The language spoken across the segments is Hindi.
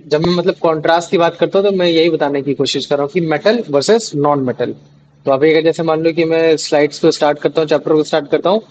जब मैं मतलब कॉन्ट्रास्ट की बात करता हूँ तो मैं यही बताने की कोशिश कर रहा हूँ कि मेटल वर्सेस नॉन मेटल। तो अभी अगर जैसे मान लो कि मैं स्लाइड्स को स्टार्ट करता हूँ, चैप्टर को स्टार्ट करता हूँ,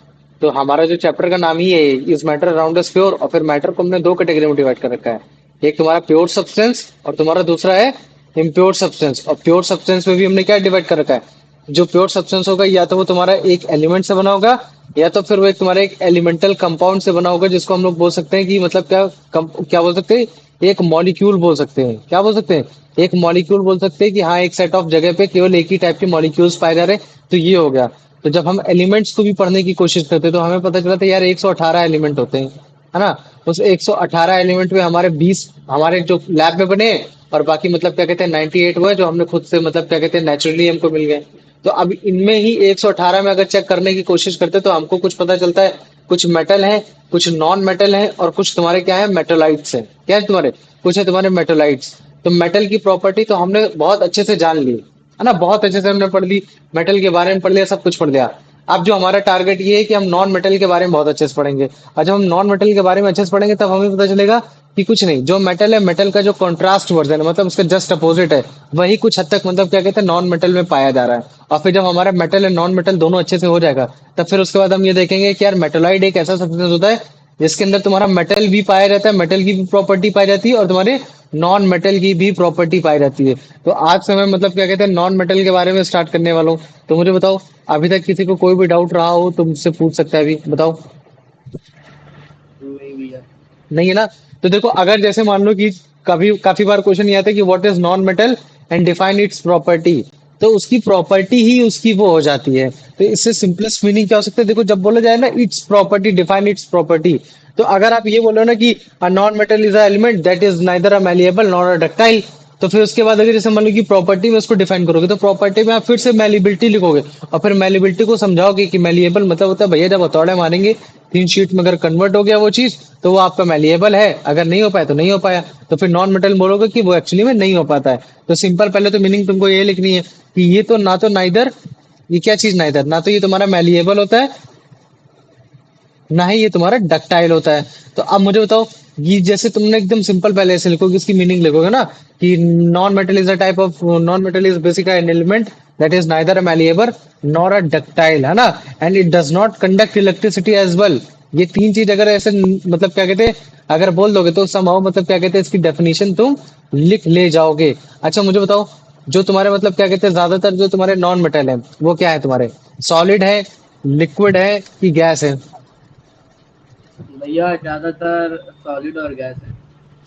तो हमारा जो चैप्टर का नाम ही है इस मैटर अराउंड अस प्योर, और फिर मैटर को हमने दो कैटेगरी में डिवाइड कर रखा है। एक तुम्हारा प्योर सब्सटेंस और तुम्हारा दूसरा है इम्प्योर सब्सटेंस। और प्योर सब्सटेंस में भी हमने क्या डिवाइड कर रखा है, जो प्योर सब्सटेंस होगा या तो वो तुम्हारा एक एलिमेंट से बना होगा, या तो फिर वो एक तुम्हारा एक एलिमेंटल कंपाउंड से बना होगा, जिसको हम लोग बोल सकते हैं कि मतलब क्या बोल सकते हैं, एक मॉलिक्यूल बोल सकते हैं। क्या बोल सकते हैं, एक मॉलिक्यूल बोल सकते हैं कि हाँ एक सेट ऑफ जगह पे केवल एक ही टाइप के मॉलिक्यूल्स पाए जा रहे हैं, तो ये हो गया। तो जब हम एलिमेंट्स को भी पढ़ने की कोशिश करते हैं तो हमें पता चला था यार 118 एलिमेंट होते हैं, है ना। उस 118 एलिमेंट में हमारे 20 हमारे जो लैब में बने, और बाकी मतलब क्या कहते हैं 98 वो है जो हमने खुद से मतलब क्या कहते हैं नेचुरली हमको मिल गए। तो अब इनमें ही 118 में अगर चेक करने की कोशिश करते तो हमको कुछ पता चलता है, कुछ मेटल है, कुछ नॉन मेटल है, और कुछ तुम्हारे क्या है मेटोलाइट्स है। क्या है तुम्हारे, कुछ है तुम्हारे मेटोलाइट्स। तो मेटल की प्रॉपर्टी तो हमने बहुत अच्छे से जान ली, है ना, बहुत अच्छे से हमने पढ़ ली, मेटल के बारे में पढ़ लिया, सब कुछ पढ़ लिया। अब जो हमारा टारगेट ये है कि हम नॉन मेटल के बारे में बहुत अच्छे से पढ़ेंगे, और जब हम नॉन मेटल के बारे में अच्छे से पढ़ेंगे तब हमें पता चलेगा कि कुछ नहीं, जो मेटल है मेटल का जो कॉन्ट्रास्ट वर्जन है मतलब उसका जस्ट अपोजिट है, वही कुछ हद तक मतलब क्या कहते हैं नॉन मेटल में पाया जा रहा है। और फिर जब हमारा मेटल एंड नॉन मेटल दोनों अच्छे से हो जाएगा, तब फिर उसके बाद हम ये देखेंगे कि यार मेटोलाइट एक ऐसा सब्सटेंस होता है जिसके अंदर तुम्हारा मेटल भी पाया जाता है, मेटल की भी प्रॉपर्टी पाई जाती है, और तुम्हारे नॉन मेटल की भी प्रॉपर्टी पाई जाती है। तो आज से मैं मतलब क्या कहते हैं नॉन मेटल के बारे में स्टार्ट करने वाला हूँ। तो मुझे बताओ, अभी तक किसी को कोई भी डाउट रहा हो तो मुझसे पूछ सकता है, अभी बताओ। नहीं भैया। नहीं है ना। तो देखो, अगर जैसे मान लो कि कभी काफी बार क्वेश्चन ये आता है कि what is non metal and define its property, तो उसकी प्रॉपर्टी ही उसकी वो हो जाती है। तो इससे सिंपलेस्ट मीनिंग क्या हो सकता है, देखो जब बोला जाए ना it's property, define its property, तो अगर आप ये बोलो ना कि a non metal is a element that is neither a malleable nor a ductile, तो फिर उसके बाद अगर जैसे मान लो कि प्रॉपर्टी में उसको डिफाइन करोगे तो प्रॉपर्टी में आप फिर से मेलिबिलिटी लिखोगे, और फिर मेलिबिलिटी को समझाओगे कि मेलिएबल मतलब होता है भैया जब हथौड़े मारेंगे 3 शीट में अगर कन्वर्ट हो गया वो चीज, तो वो आपका मेलिएबल है, अगर नहीं हो पाया तो नहीं हो पाया। तो फिर नॉन मेटल बोलोगे कि वो एक्चुअली में नहीं हो पाता है। तो सिंपल पहले तो मीनिंग तुमको ये लिखनी है कि ये तो ना तो नाइदर, ये क्या चीज नाइदर, ना तो ये तुम्हारा मेलिएबल होता है, ना ही ये तुम्हारा डक्टाइल होता है। तो अब मुझे बताओ, ये जैसे तुमने एकदम सिंपल पहले ऐसे लिखोगे, इसकी मीनिंग लिखोगे ना कि non metal is a type of, non metal is basically an element that is neither a malleable nor a ductile, है ना, and it does not conduct electricity as well. ये तीन चीज अगर ऐसे मतलब क्या कहते हैं अगर बोल दोगे तो समहाउ मतलब क्या कहते हैं इसकी डेफिनेशन तुम लिख ले जाओगे। अच्छा मुझे बताओ, जो तुम्हारे मतलब क्या कहते हैं ज्यादातर जो तुम्हारे नॉन मेटल है वो क्या है तुम्हारे, सॉलिड है, लिक्विड है कि गैस है। भैया ज्यादातर सॉलिड और गैस है।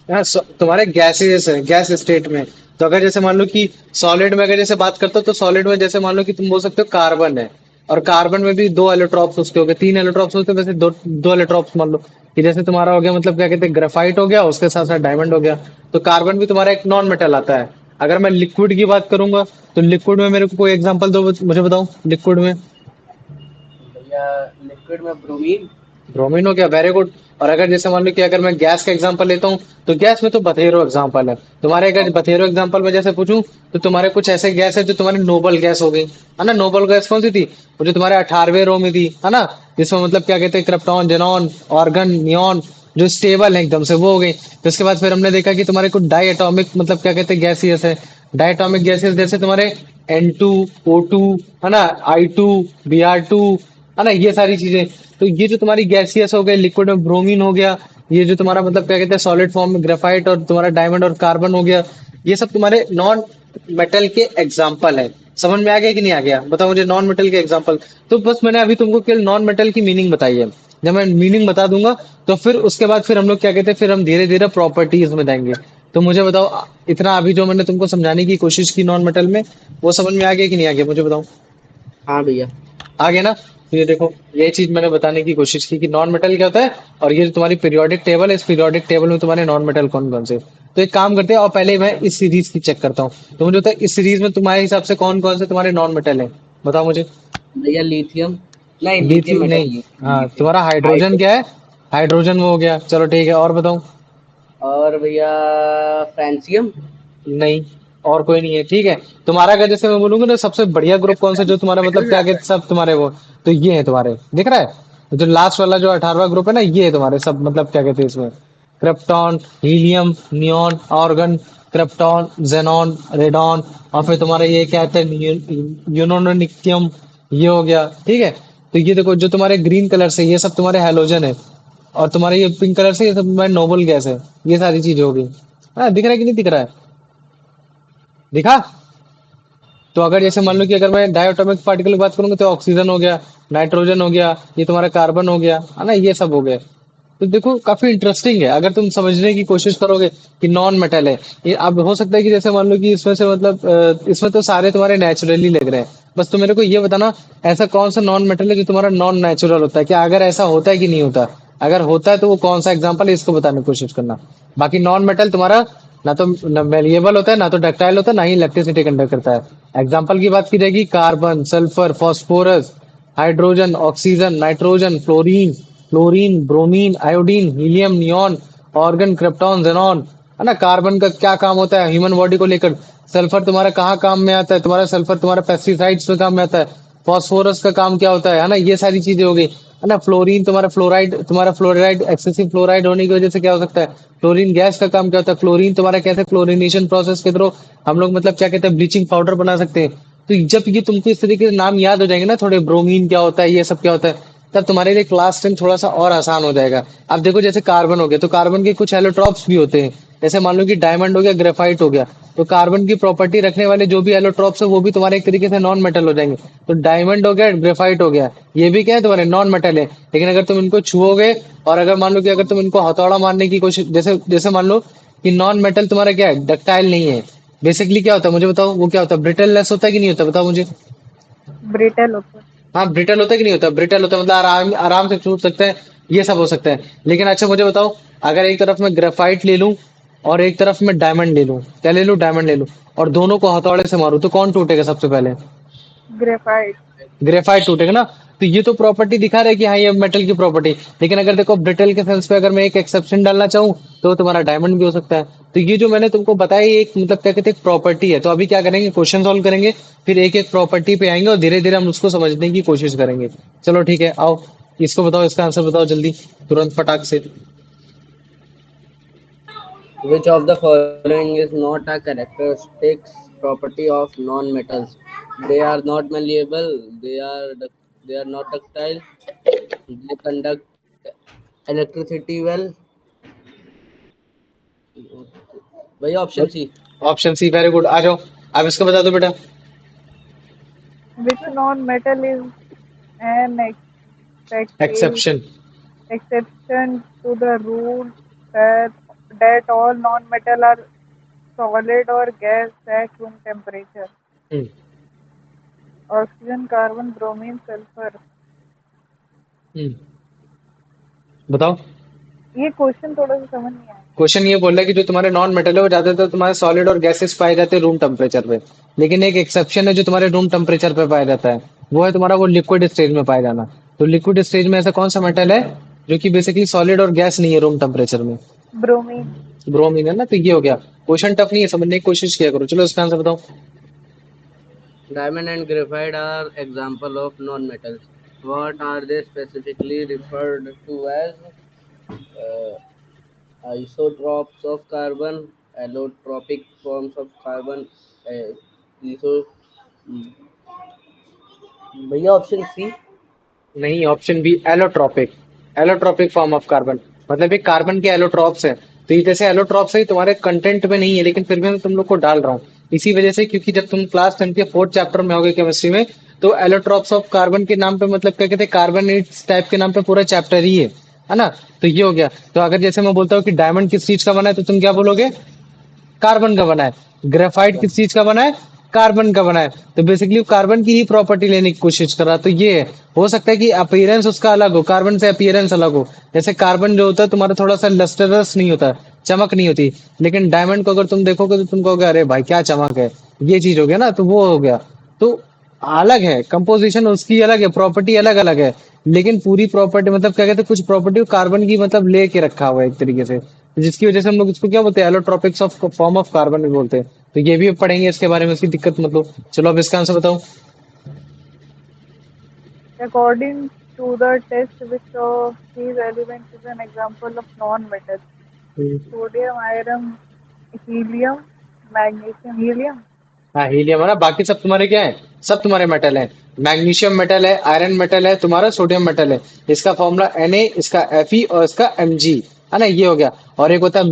हाँ, तुम्हारे गैसेस है, गैस स्टेट में। तो अगर जैसे मान लो कि सॉलिड में अगर जैसे बात करते हो तो सॉलिड में जैसे मान लो कि तुम बोल सकते हो कार्बन है, और कार्बन में भी दो एलोट्रॉप्स उसके हो गए, तीन एलोट्रॉप्स होते हैं वैसे, दो दो एलोट्रॉप्स मान लो कि जैसे तुम्हारा हो गया मतलब क्या कहते हैं ग्रेफाइट हो गया, उसके साथ साथ डायमंड हो गया। तो कार्बन भी तुम्हारा एक नॉन मेटल आता है। अगर मैं लिक्विड की बात करूंगा तो लिक्विड में मेरे को कोई एग्जांपल दो, मुझे बताओ लिक्विड में। भैया लिक्विड में ब्रोमीन। ब्रोमीन हो गया, वेरी गुड। और अगर जैसे मान लो कि अगर मैं गैस का एग्जांपल लेता हूँ तो गैस में तो बथेरो एग्जांपल है तुम्हारे। अगर बथेरो एग्जांपल में जैसे पूछूं तो तुम्हारे कुछ ऐसे गैस है जो तुम्हारी नोबल गैस हो गई, है ना। नोबल गैस कौन सी थी, वो जो तुम्हारे 18वें रो में थी, है ना, जिसमें मतलब क्या कहते हैं क्रिप्टॉन, जेनॉन, ऑर्गन, नियॉन, जो स्टेबल है एकदम से वो हो गई। तो इसके बाद फिर हमने देखा कि तुम्हारे कुछ डाई एटॉमिक मतलब क्या कहते हैं गैसियस है। डाई एटॉमिक गैसेस जैसे तुम्हारे N2O2, है ना, I2, Br2, है ना, ये सारी चीजें। तो ये जो तुम्हारी गैसियस हो गए, लिक्विड में ब्रोमीन हो गया, ये जो तुम्हारा मतलब क्या कहते हैं सॉलिड फॉर्म में ग्रेफाइट और तुम्हारा डायमंड और कार्बन हो गया, ये सब तुम्हारे नॉन मेटल के एग्जाम्पल है। समझ में आ गया कि नहीं आ गया, बताओ मुझे नॉन मेटल के एग्जाम्पल। तो बस मैंने अभी तुमको केवल नॉन मेटल की मीनिंग बताई है। जब मैं मीनिंग बता दूंगा तो फिर उसके बाद फिर हम लोग क्या कहते हैं फिर हम धीरे धीरे प्रॉपर्टीज में जाएंगे। तो मुझे बताओ, इतना अभी जो मैंने तुमको समझाने की कोशिश की नॉन मेटल में, वो समझ में आ गया कि नहीं आ गया, मुझे बताओ। हाँ भैया। आ गया ना। तो ये देखो, ये चीज मैंने बताने की कोशिश की कि नॉन मेटल क्या होता है, और ये जो तुम्हारी पीरियोडिक टेबल है, इस पीरियोडिक टेबल में तुम्हारे नॉन मेटल कौन कौन से। तो एक काम करते हैं, और पहले मैं इस सीरीज की चेक करता हूँ, तो मुझे होता है इस सीरीज में तुम्हारे हिसाब से कौन कौन से तुम्हारे नॉन मेटल है, बताओ मुझे। भैया लिथियम। नहीं, लिथियम लिथियम मेटल नहीं। नहीं है, हाँ लिथियम। तुम्हारा हाइड्रोजन क्या है, हाइड्रोजन। हाइड्रोजन वो हो गया, चलो ठीक है, और बताओ। और भैया फ्रेंसियम। नहीं, और कोई नहीं है, ठीक है। तुम्हारा अगर जैसे मैं बोलूंगा ना सबसे बढ़िया ग्रुप कौन सा जो तुम्हारा मतलब क्या फ्रेंसियम। कहते सब तुम्हारे वो, तो ये है तुम्हारे, दिख रहा है जो लास्ट वाला जो 18वां ग्रुप है ना, ये है तुम्हारे सब मतलब क्या कहते हैं इसमें। Krypton, helium, neon, argon, krypton, xenon, radon, और फिर तुम्हारा ये क्या कहते हैं यूनोनिक्टियम, ये हो गया। ठीक है, तो ये देखो जो तुम्हारे ग्रीन कलर से ये सब तुम्हारे हैलोजन है, और तुम्हारे ये पिंक कलर से ये सब तुम्हारे नोबल गैस है। ये सारी चीजें हो गई। हाँ, दिख रहा है कि नहीं दिख रहा है? दिखा? तो अगर जैसे मान लो कि अगर मैं डायटोमिक पार्टिकल की बात करूंगा तो ऑक्सीजन हो गया, नाइट्रोजन हो गया, ये तुम्हारा कार्बन हो गया, है ना, ये सब हो गए। तो देखो काफी इंटरेस्टिंग है अगर तुम समझने की कोशिश करोगे कि नॉन मेटल है। ये अब हो सकता है कि जैसे मान लो कि इसमें से मतलब इसमें तो सारे तुम्हारे नेचुरली लग रहे हैं। बस तुम मेरे को ये बताना, ऐसा कौन सा नॉन मेटल है जो तुम्हारा नॉन नेचुरल होता है? क्या अगर ऐसा होता है कि नहीं होता? अगर होता है तो वो कौन सा एग्जाम्पल है, इसको बताने की कोशिश करना। बाकी नॉन मेटल तुम्हारा ना तो मेलिएबल होता है, ना तो डक्टाइल होता है, ना ही इलेक्ट्रिसिटी कंडक्ट करता है। एग्जाम्पल की बात की जाएगी, carbon, sulphur, phosphorus, hydrogen, oxygen, nitrogen, fluorine, bromine, iodine, helium, neon, organ, krypton, xenon. है ना, कार्बन का क्या काम होता है ह्यूमन बॉडी को लेकर? सल्फर तुम्हारा कहाँ काम में आता है? तुम्हारा सल्फर तुम्हारा पेस्टिसाइड्स में काम में आता है। फास्फोरस का काम क्या होता है ना, ये सारी चीजें हो गई। है ना, फ्लोरीन तुम्हारा फ्लोराइड, एक्सेसिव फ्लोराइड होने की वजह से क्या हो सकता है? फ्लोरीन गैस का काम क्या होता है? फ्लोरीन तुम्हारा कैसे क्लोरीनेशन प्रोसेस के थ्रू हम लोग मतलब क्या कहते हैं ब्लीचिंग पाउडर बना सकते हैं। तो जब ये तुमको इस तरीके के नाम याद हो जाएंगे ना, थोड़े ब्रोमीन क्या होता है, ये सब क्या होता है, तब तुम्हारे लिए क्लास 10 थोड़ा सा और आसान हो जाएगा। अब देखो जैसे कार्बन हो गया, तो कार्बन के कुछ एलोट्रॉप्स भी होते हैं। जैसे मान लो कि डायमंड हो गया, ग्रेफाइट हो गया, तो कार्बन की प्रॉपर्टी रखने वाले जो भी एलोट्रॉप्स है वो भी तुम्हारे एक तरीके से नॉन मेटल हो जाएंगे। तो डायमंड हो गया, ग्रेफाइट हो गया, ये भी क्या है तुम्हारे नॉन मेटल है। लेकिन अगर तुम इनको छुओगे, और अगर मान लो कि अगर तुम इनको हथौड़ा मारने की कोशिश, जैसे जैसे मान लो कि नॉन मेटल तुम्हारा क्या है, डक्टाइल नहीं है। बेसिकली क्या होता है मुझे बताओ, वो क्या होता है? ब्रिटलनेस होता है कि नहीं होता, बताओ मुझे। ब्रिटल होता है। हाँ, ब्रिटल होता है कि नहीं होता? ब्रिटल होता है मतलब आराम आराम से छूट सकते हैं, ये सब हो सकता है। लेकिन अच्छा मुझे बताओ, अगर एक तरफ मैं ग्रेफाइट ले लूं और एक तरफ मैं डायमंड ले लूं, क्या ले लूं? डायमंड ले लूं, और दोनों को हथौड़े से मारूं, तो कौन टूटेगा सबसे पहले? ग्रेफाइट। ग्रेफाइट टूटेगा ना। तो ये तो प्रॉपर्टी दिखा रहा है कि हाँ ये मेटल की प्रॉपर्टी। लेकिन अगर देखो ब्रिटल के सेंस पे अगर मैं एक एक्सेप्शन डालना चाहूँ, तो तुम्हारा डायमंड भी हो सकता है। तो ये जो मैंने तुमको बताया ये एक मतलब क्या कहते हैं प्रॉपर्टी है। तो अभी क्या करेंगे, क्वेश्चन सॉल्व करेंगे, फिर एक एक प्रॉपर्टी पे आएंगे और धीरे धीरे हम उसको समझने की कोशिश करेंगे। चलो ठीक है, आओ इसको बताओ, इसका आंसर बताओ जल्दी, तुरंत फटाक से। Which of the following is not a characteristic property of non-metals? They are not malleable. They are not ductile. They conduct electricity well. भैया option C. Option C, very good, आ जाओ। अब इसको बता दो बेटा। Which non-metal is an expected exception. exception to the rule that that all non-metal are solid or gas at room temperature? Hmm. Oxygen, carbon, bromine, sulfur. हम्म। बताओ। ये क्वेश्चन थोड़ा सा समझ नहीं आया। क्वेश्चन ये बोल रहा है कि जो तुम्हारे नॉन मेटल है वो ज्यादातर तुम्हारे सॉलिड और गैसेस पाए जाते हैं रूम टेम्परेचर पे। लेकिन एक एक्सेप्शन है जो तुम्हारे रूम टेम्परेचर पे पाया जाता है, वो है तुम्हारा वो लिक्विड स्टेज में पाया जाना। तो लिक्विड स्टेज में ऐसा कौन सा मेटल है जो कि बेसिकली सॉलिड और गैस नहीं है रूम टेम्परेचर में? ब्रोमीन। ब्रोमीन है ना। तो ये हो गया। क्वेश्चन टफ नहीं है, समझने की कोशिश किया करो। चलो इसका आंसर बताओ। Diamond and graphite are example of non-metals. What are they specifically referred to as? Uh, Isotopes of carbon, allotropic forms of carbon. इसो भैया ऑप्शन सी। नहीं, option B, allotropic. Allotropic form of carbon, मतलब ये कार्बन के एलोट्रॉप्स है। तो ये जैसे एलोट्रॉप्स है ये तुम्हारे कंटेंट में नहीं है, लेकिन फिर भी मैं तुम लोग को डाल रहा हूँ इसी वजह से, क्योंकि जब तुम क्लास 10 के फोर्थ चैप्टर में होगे केमिस्ट्री में, तो एलोट्रॉप्स ऑफ कार्बन के नाम पे मतलब क्या कहते हैं कार्बोनेट्स टाइप के नाम पे पूरा चैप्टर ही है ना। तो ये हो गया। तो अगर जैसे मैं बोलता हूँ कि डायमंड किस चीज का बना है, तो तुम क्या बोलोगे? कार्बन का बना है। ग्रेफाइट किस चीज का बना है? कार्बन का बना है। तो बेसिकली कार्बन की ही प्रॉपर्टी लेने की कोशिश कर रहा। तो ये है। हो सकता है कि अपीयरेंस उसका अलग हो, कार्बन से अपीयरेंस अलग हो। जैसे कार्बन जो होता है तुम्हारा थोड़ा सा लस्टरस नहीं होता, चमक नहीं होती। लेकिन डायमंड को अगर तुम देखोगे तो तुम कहोगे अरे भाई क्या चमक है, ये चीज हो गया ना, तो वो हो गया। तो अलग है, कंपोजिशन उसकी अलग है, प्रॉपर्टी अलग अलग है। लेकिन पूरी प्रॉपर्टी मतलब क्या कहते हैं, कुछ प्रॉपर्टी कार्बन की मतलब लेके रखा हुआ है एक तरीके से, जिसकी वजह से हम लोग इसको क्या बोलते हैं, एलोट्रोपिक्स ऑफ फॉर्म ऑफ कार्बन भी बोलते हैं। तो ये भी पढ़ेंगे इसके बारे में, इसकी दिक्कत मतलब। चलो अब इसका आंसर बताओ। According to the test, which of these elements is an example of non-metal? Hmm, Sodium, iron, helium, magnesium, helium. हाँ हीलियम है ना, बाकी सब तुम्हारे क्या है, सब तुम्हारे मेटल है। मैग्नीशियम मेटल है, आयरन मेटल है, तुम्हारा सोडियम मेटल है। इसका फॉर्मूला Na, इसका Fe और इसका Mg, है ना, ये हो गया। और एक होता है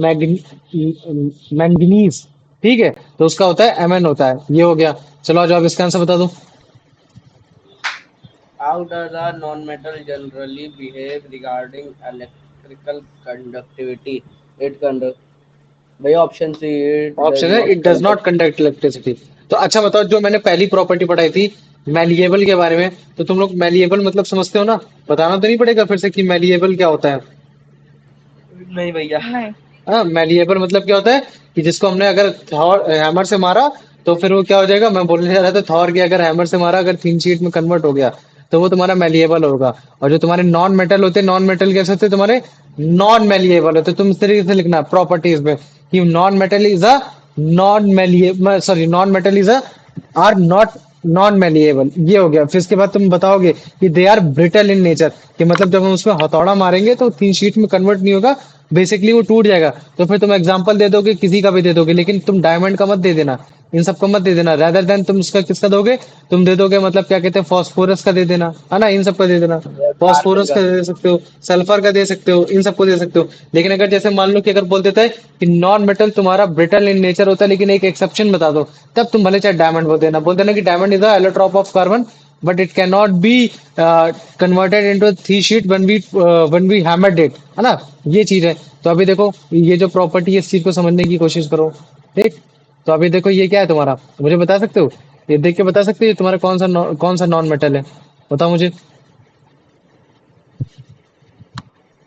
मैंगनीज, ठीक है, तो उसका होता है Mn होता है, ये हो गया। चलो आ जाओ, अब इसका आंसर बता दो। How does a non-metal generally behave regarding electrical conductivity? It conduct. भाई option C, it does option है not it does not conduct. Conduct electricity. तो अच्छा बताओ, जो मैंने पहली प्रॉपर्टी पढ़ाई थी मैलिएबल के बारे में, तो तुम लोग मैलिएबल मतलब समझते हो ना? बताना तो नहीं पड़ेगा फिर से कि मैलिएबल क्या होता है? नहीं भैया। नहीं। हाँ, मैलिएबल मतलब क्या होता है कि जिसको हमने अगर थॉर हैमर से मारा, तो फिर वो क्या हो जाएगा, मैं बोलने जा रहा था थॉर के अगर हैमर से मारा, अगर थिन शीट में कन्वर्ट हो गया, तो वो तुम्हारा मैलिएबल होगा। और जो तुम्हारे नॉन मेटल होते हैं, नॉन मेटल कैसे होते हैं तुम्हारे? नॉन मैलिएबल होते हैं। तुम इस तरीके से लिखना प्रॉपर्टीज में कि non metal is a non malleable, sorry, non metal is a are not non malleable, ये हो गया। फिर इसके बाद तुम बताओगे कि they are brittle in nature, कि मतलब जब हम उसमें हथौड़ा मारेंगे तो तीन शीट में कन्वर्ट नहीं होगा, बेसिकली वो टूट जाएगा। तो फिर तुम एग्जांपल दे दोगे, किसी का भी दे दोगे, लेकिन तुम डायमंड का मत दे देना, इन सब का मत दे देना। रेदर देन तुम उसका किसका दोगे, तुम दे दोगे मतलब क्या कहते हैं, फॉस्फोरस का दे देना, है ना, इन सब का दे देना। कार्बन फॉस्फोरस का। का दे सकते हो, सल्फर का दे सकते हो, इन सबको दे सकते हो। लेकिन अगर जैसे मान लो कि अगर बोल देता है कि नॉन मेटल तुम्हारा ब्रिटल इन नेचर होता है, लेकिन एक एक्सेप्शन बता दो, तब तुम भले चाहे डायमंड बोल देना कि diamond is a allotrope of carbon, but it cannot be converted into a three sheet when we hammered it, है ना, ये चीज है। तो अभी देखो, ये जो प्रॉपर्टी है, इस चीज को समझने की कोशिश करो, ठीक। तो अभी देखो ये क्या है तुम्हारा, मुझे बता सकते हो? ये देख के बता सकते हो ये तुम्हारा कौन सा नॉन मेटल है? बताओ मुझे,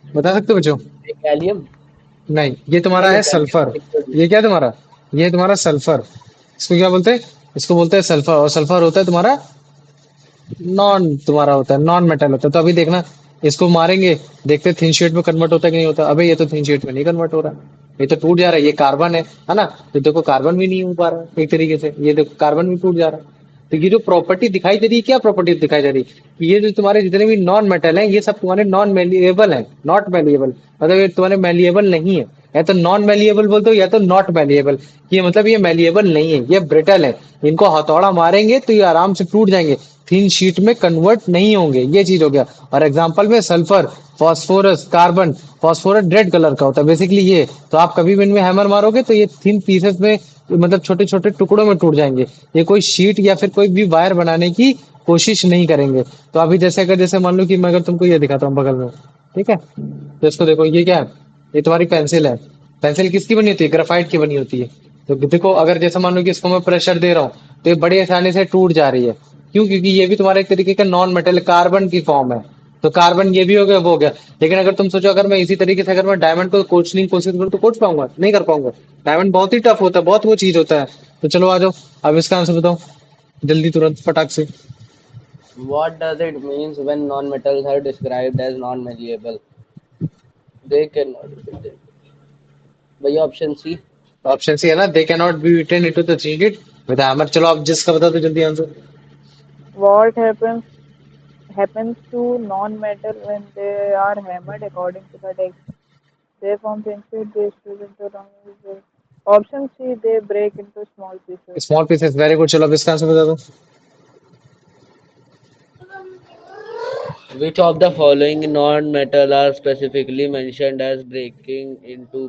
बता सकते हो बच्चों? गैलियम। नहीं, ये तुम्हारा नहीं है नहीं, सल्फर। गैलियम। ये क्या है तुम्हारा? ये है तुम्हारा सल्फर। इसको क्या बोलते हैं? इसको बोलते हैं सल्फर। और सल्फर होता है तुम्हारा नॉन, तुम्हारा होता है नॉन मेटल होता है। तो अभी देखना, इसको मारेंगे, देखते थिन शीट में कन्वर्ट होता है कि नहीं होता। अबे ये तो थिन शीट में नहीं कन्वर्ट हो रहा है, ये तो टूट जा रहा है, ये कार्बन है ना। तो देखो कार्बन भी नहीं हो पा रहा है एक तरीके से, ये देखो कार्बन भी टूट जा रहा है। तो ये जो प्रॉपर्टी दिखाई दे रही है, क्या प्रॉपर्टी दिखाई दे रही है कि ये जो तुम्हारे जितने भी नॉन मेटल हैं, ये सब तुम्हारे नॉन मेलिएबल हैं, नॉट मेलिएबल। मतलब ये तुम्हारे मेलिएबल नहीं है, या तो नॉन मेलिएबल बोलते हो या तो नॉट मेलिएबल। ये मतलब ये मेलिएबल नहीं है, ये ब्रिटल है। इनको हथौड़ा मारेंगे तो ये आराम से टूट जाएंगे, थीन शीट में कन्वर्ट नहीं होंगे, ये चीज हो गया। और एग्जांपल में sulphur, phosphorus, carbon. Phosphorus red colour का होता है बेसिकली ये। तो आप कभी भी इनमें हैमर मारोगे तो ये थिन पीसेस में, मतलब छोटे छोटे टुकड़ों में टूट जाएंगे। ये कोई शीट या फिर कोई भी वायर बनाने की कोशिश नहीं करेंगे। तो अभी जैसे अगर जैसे मान लो कि मैं अगर तुमको ये दिखाता हूँ बगल में, ठीक है, तो इसको देखो, ये क्या है? ये तुम्हारी पेंसिल है। पेंसिल किसकी बनी होती है? ग्रेफाइट की बनी होती है। तो देखो, अगर जैसे मान लो कि इसको मैं प्रेशर दे रहा हूँ, तो ये बड़ी आसानी से टूट जा रही है। क्यों? क्योंकि ये भी तुम्हारे एक तरीके का नॉन मेटल कार्बन की फॉर्म है। तो कार्बन ये भी हो गया, वो हो गया। लेकिन अगर तुम सोचो, अगर मैं इसी तरीके से अगर मैं डायमंड को कोचने की कोशिश करूँ, तो कोच पाऊंगा? नहीं कर पाऊंगा। डायमंड बहुत ही टफ होता है, बहुत वो चीज होता है। तो चलो आ जाओ, अब इसका आंसर बताओ जल्दी, तुरंत, फटाक से। What does it means when non-metals are described as non-malleable? They cannot be. भैया ऑप्शन सी। ऑप्शन सी है ना, they can not be written into the three डिट विद हैमर। चलो आप जिसका बता दो जल्दी answer. What happens to non-metal when they are hammered according to the text? They form thin sheet, they split into long pieces. Option C, they break into small pieces. Small pieces, very good. चलो अब इसका आंसर बता दो। Which of the following non-metal are specifically mentioned as breaking into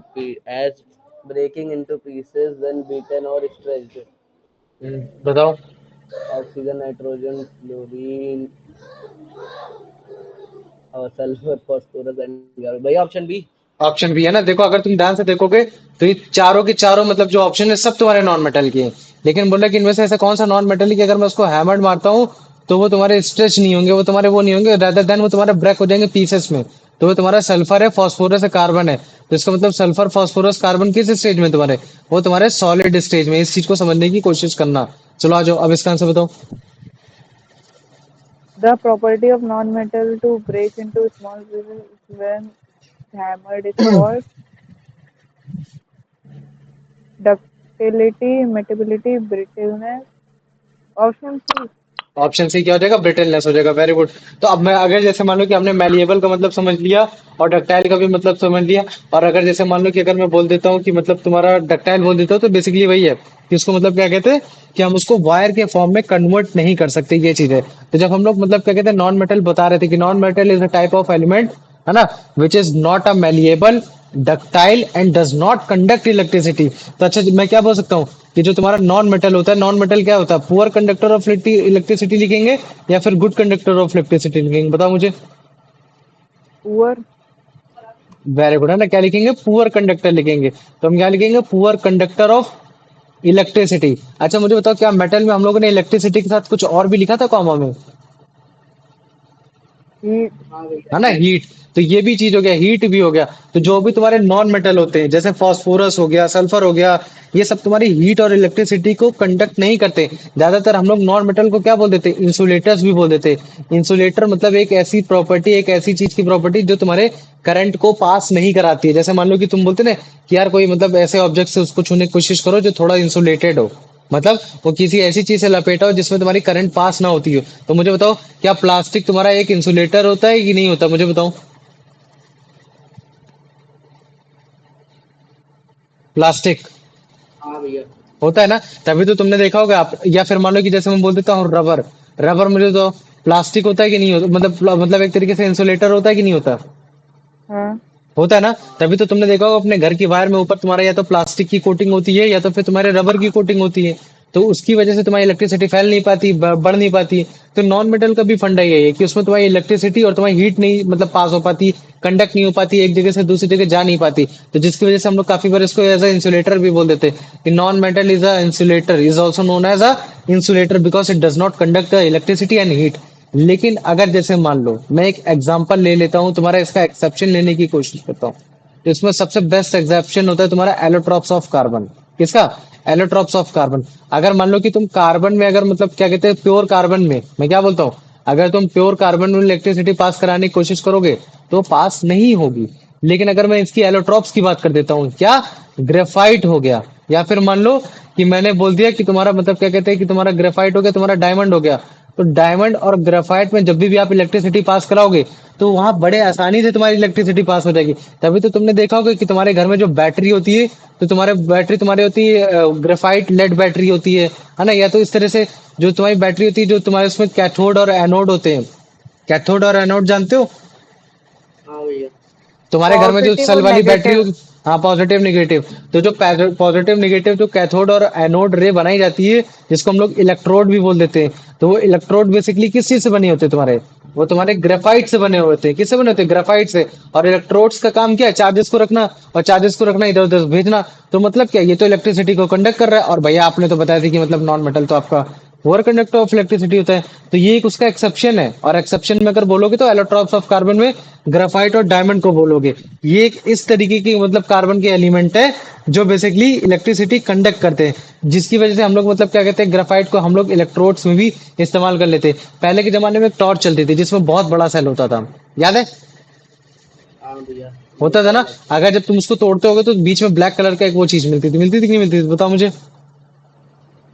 pieces when beaten or stretched? बताओ। Oxygen, nitrogen, fluorine, और सल्फर, फास्फोरस एंड कार्बन। भैया ऑप्शन बी। ऑप्शन बी है ना, देखो अगर तुम ध्यान से देखोगे, तो ये चारों के चारों मतलब जो ऑप्शन है सब तुम्हारे नॉन मेटल के हैं। लेकिन बोला कि इनमें से ऐसा कौन सा नॉन मेटल है कि अगर मैं उसको हैमर्ड मारता हूँ, तो वो तुम्हारे स्ट्रेच नहीं होंगे, वो तुम्हारे वो नहीं होंगे, रादर देन वो तुम्हारे ब्रेक हो जाएंगे पीसेस में। तो वो तुम्हारा सल्फर है, फास्फोरस है, कार्बन है। तो इसका मतलब सल्फर, फास्फोरस, कार्बन किस स्टेज में तुम्हारे? वो तुम्हारे सॉलिड स्टेज में। इस चीज को समझने की कोशिश करना। चलो आ जाओ, अब इसका आंसर बताओ। The property of non-metal to break into small pieces when hammered is called ductility, mutability, brittleness. Option C. Option C क्या हो जाएगा, ब्रिटलनेस हो जाएगा। Very good. तो अब मैं अगर जैसे मान लो कि हमने मैलिएबल का मतलब समझ लिया और डक्टाइल का भी मतलब समझ लिया, और अगर जैसे मान लो कि अगर मैं बोल देता हूँ कि मतलब तुम्हारा डक्टाइल बोल देता हूँ, तो बेसिकली वही है कि उसको मतलब क्या कहते हैं कि हम उसको वायर के फॉर्म में कन्वर्ट नहीं कर सकते, ये चीज है। तो जब हम लोग मतलब क्या कहते हैं नॉन मेटल बता रहे थे कि non metal is a type of element, है ना, which is not a malleable, ductile and does not conduct electricity. तो अच्छा मैं क्या बोल सकता हूँ कि जो तुम्हारा नॉन मेटल होता है, नॉन मेटल क्या होता है, पुअर कंडक्टर ऑफ इलेक्ट्रिसिटी लिखेंगे या फिर गुड कंडक्टर ऑफ इलेक्ट्रिसिटी लिखेंगे, बताओ मुझे। पुअर। वेरी गुड, है ना, क्या लिखेंगे, पुअर कंडक्टर लिखेंगे। तो हम क्या लिखेंगे, पुअर कंडक्टर ऑफ इलेक्ट्रिसिटी। अच्छा मुझे बताओ, क्या मेटल में हम लोगों ने इलेक्ट्रिसिटी के साथ कुछ और भी लिखा था कॉमा में, हीट। हाँ भैया। है ना, हीट। तो ये भी चीज हो गया, हीट भी हो गया। तो जो भी तुम्हारे नॉन मेटल होते हैं जैसे फास्फोरस हो गया, सल्फर हो गया, ये सब तुम्हारी हीट और इलेक्ट्रिसिटी को कंडक्ट नहीं करते। ज्यादातर हम लोग नॉन मेटल को क्या बोल देते हैं, इंसुलेटर्स भी बोल देते हैं। इंसुलेटर मतलब एक ऐसी प्रॉपर्टी, एक ऐसी चीज की प्रॉपर्टी जो तुम्हारे करंट को पास नहीं कराती है। जैसे मान लो कि तुम बोलते ना कि यार कोई मतलब ऐसे ऑब्जेक्ट से उसको छूने की कोशिश करो जो थोड़ा इंसुलेटेड हो, मतलब वो किसी ऐसी चीज से लपेटा हो जिसमें तुम्हारी करंट पास ना होती हो। तो मुझे बताओ, क्या प्लास्टिक तुम्हारा एक इंसुलेटर होता है कि नहीं होता, मुझे बताओ। प्लास्टिक हाँ भैया। होता है ना। तभी तो तुमने देखा होगा आप, या फिर मान लो कि जैसे मैं बोल देता हूँ रबर, रबर मुझे तो प्लास्टिक होता है कि नहीं होता, मतलब एक तरीके से इंसुलेटर होता है कि नहीं होता, हाँ। होता है ना। तभी तो तुमने देखा होगा अपने घर की वायर में ऊपर तुम्हारा या तो प्लास्टिक की कोटिंग होती है या तो फिर तुम्हारे रबर की कोटिंग होती है। तो उसकी वजह से तुम्हारी इलेक्ट्रिसिटी फैल नहीं पाती, बढ़ नहीं पाती। तो नॉन मेटल का भी फंडा यही है कि उसमें तुम्हारी इलेक्ट्रिसिटी और तुम्हारी हीट नहीं मतलब पास हो पाती, कंडक्ट नहीं हो पाती, एक जगह से दूसरी जगह जा नहीं पाती। तो जिसकी वजह से हम लोग काफी बार इसको एज अ इंसुलेटर भी बोल देते हैं कि non metal is a insulator, is also known as a insulator because it does not conduct the electricity and heat. लेकिन अगर जैसे मान लो मैं एक एग्जांपल ले लेता हूं, तुम्हारा इसका एक्सेप्शन लेने की कोशिश करता हूँ। तो इसमें सबसे बेस्ट एग्जेप्शन होता है तुम्हारा एलोट्रॉप्स ऑफ कार्बन। किसका, एलोट्रॉप्स ऑफ कार्बन। अगर मान लो कि तुम कार्बन में अगर मतलब क्या कहते हैं प्योर कार्बन में, मैं क्या बोलता हूँ, अगर तुम प्योर कार्बन में इलेक्ट्रिसिटी पास कराने की कोशिश करोगे तो पास नहीं होगी। लेकिन अगर मैं इसकी एलोट्रॉप्स की बात कर देता हूँ, क्या, ग्रेफाइट हो गया, या फिर मान लो कि मैंने बोल दिया कि तुम्हारा मतलब क्या कहते हैं कि तुम्हारा ग्रेफाइट हो गया, तुम्हारा डायमंड हो गया। तो डायमंड और ग्रेफाइट में जब भी आप इलेक्ट्रिसिटी पास कराओगे तो वहां बड़े आसानी से तुम्हारी इलेक्ट्रिसिटी पास हो जाएगी। तभी तो तुमने देखा होगा कि तुम्हारे घर में जो बैटरी होती है, तो तुम्हारे बैटरी तुम्हारी होती है ग्रेफाइट लेड बैटरी होती है ना, या तो इस तरह से जो तुम्हारी बैटरी होती है जो तुम्हारे उसमें कैथोड और एनोड होते हैं। कैथोड और एनोड जानते हो, हाँ भैया। तुम्हारे घर में जो पॉजिटिव सेल और वाली बैटरी नेगेटिव। होगी, हाँ पॉजिटिव निगेटिव। तो जो पॉजिटिव निगेटिव जो कैथोड और एनोड रे बनाई जाती है, जिसको हम लोग इलेक्ट्रोड भी बोल देते हैं, तो वो इलेक्ट्रोड बेसिकली किस चीज से बने होते हैं तुम्हारे, वो तुम्हारे ग्रेफाइट से बने हुए होते हैं। किससे बने होते हैं, ग्रेफाइट से। और इलेक्ट्रोड्स का काम क्या है, चार्जेस को रखना, और चार्जेस को रखना इधर उधर भेजना। तो मतलब क्या, ये तो इलेक्ट्रिसिटी को कंडक्ट कर रहा है। और भैया आपने तो बताया था कि मतलब नॉन मेटल तो आपका पुअर कंडक्टर ऑफ इलेक्ट्रिसिटी होता है। तो ये एक उसका एक्सेप्शन है। और एक्सेप्शन में अगर बोलोगे तो एलोट्रॉप्स ऑफ कार्बन में ग्राफाइट और डायमंड को बोलोगे। ये एक इस तरीके की मतलब कार्बन के एलिमेंट है जो बेसिकली इलेक्ट्रिसिटी कंडक्ट करते हैं, जिसकी वजह से हम लोग मतलब क्या कहते हैं ग्राफाइट को हम लोग इलेक्ट्रोड्स में भी इस्तेमाल कर लेते हैं। पहले के जमाने में एक टॉर्च चलती थी जिसमें बहुत बड़ा सेल होता था, याद है, हाँ भैया। होता था देखा ना। है। अगर जब तुम उसको तोड़ते होगे तो बीच में ब्लैक कलर का एक वो चीज मिलती थी कि नहीं मिलती थी, बताओ मुझे।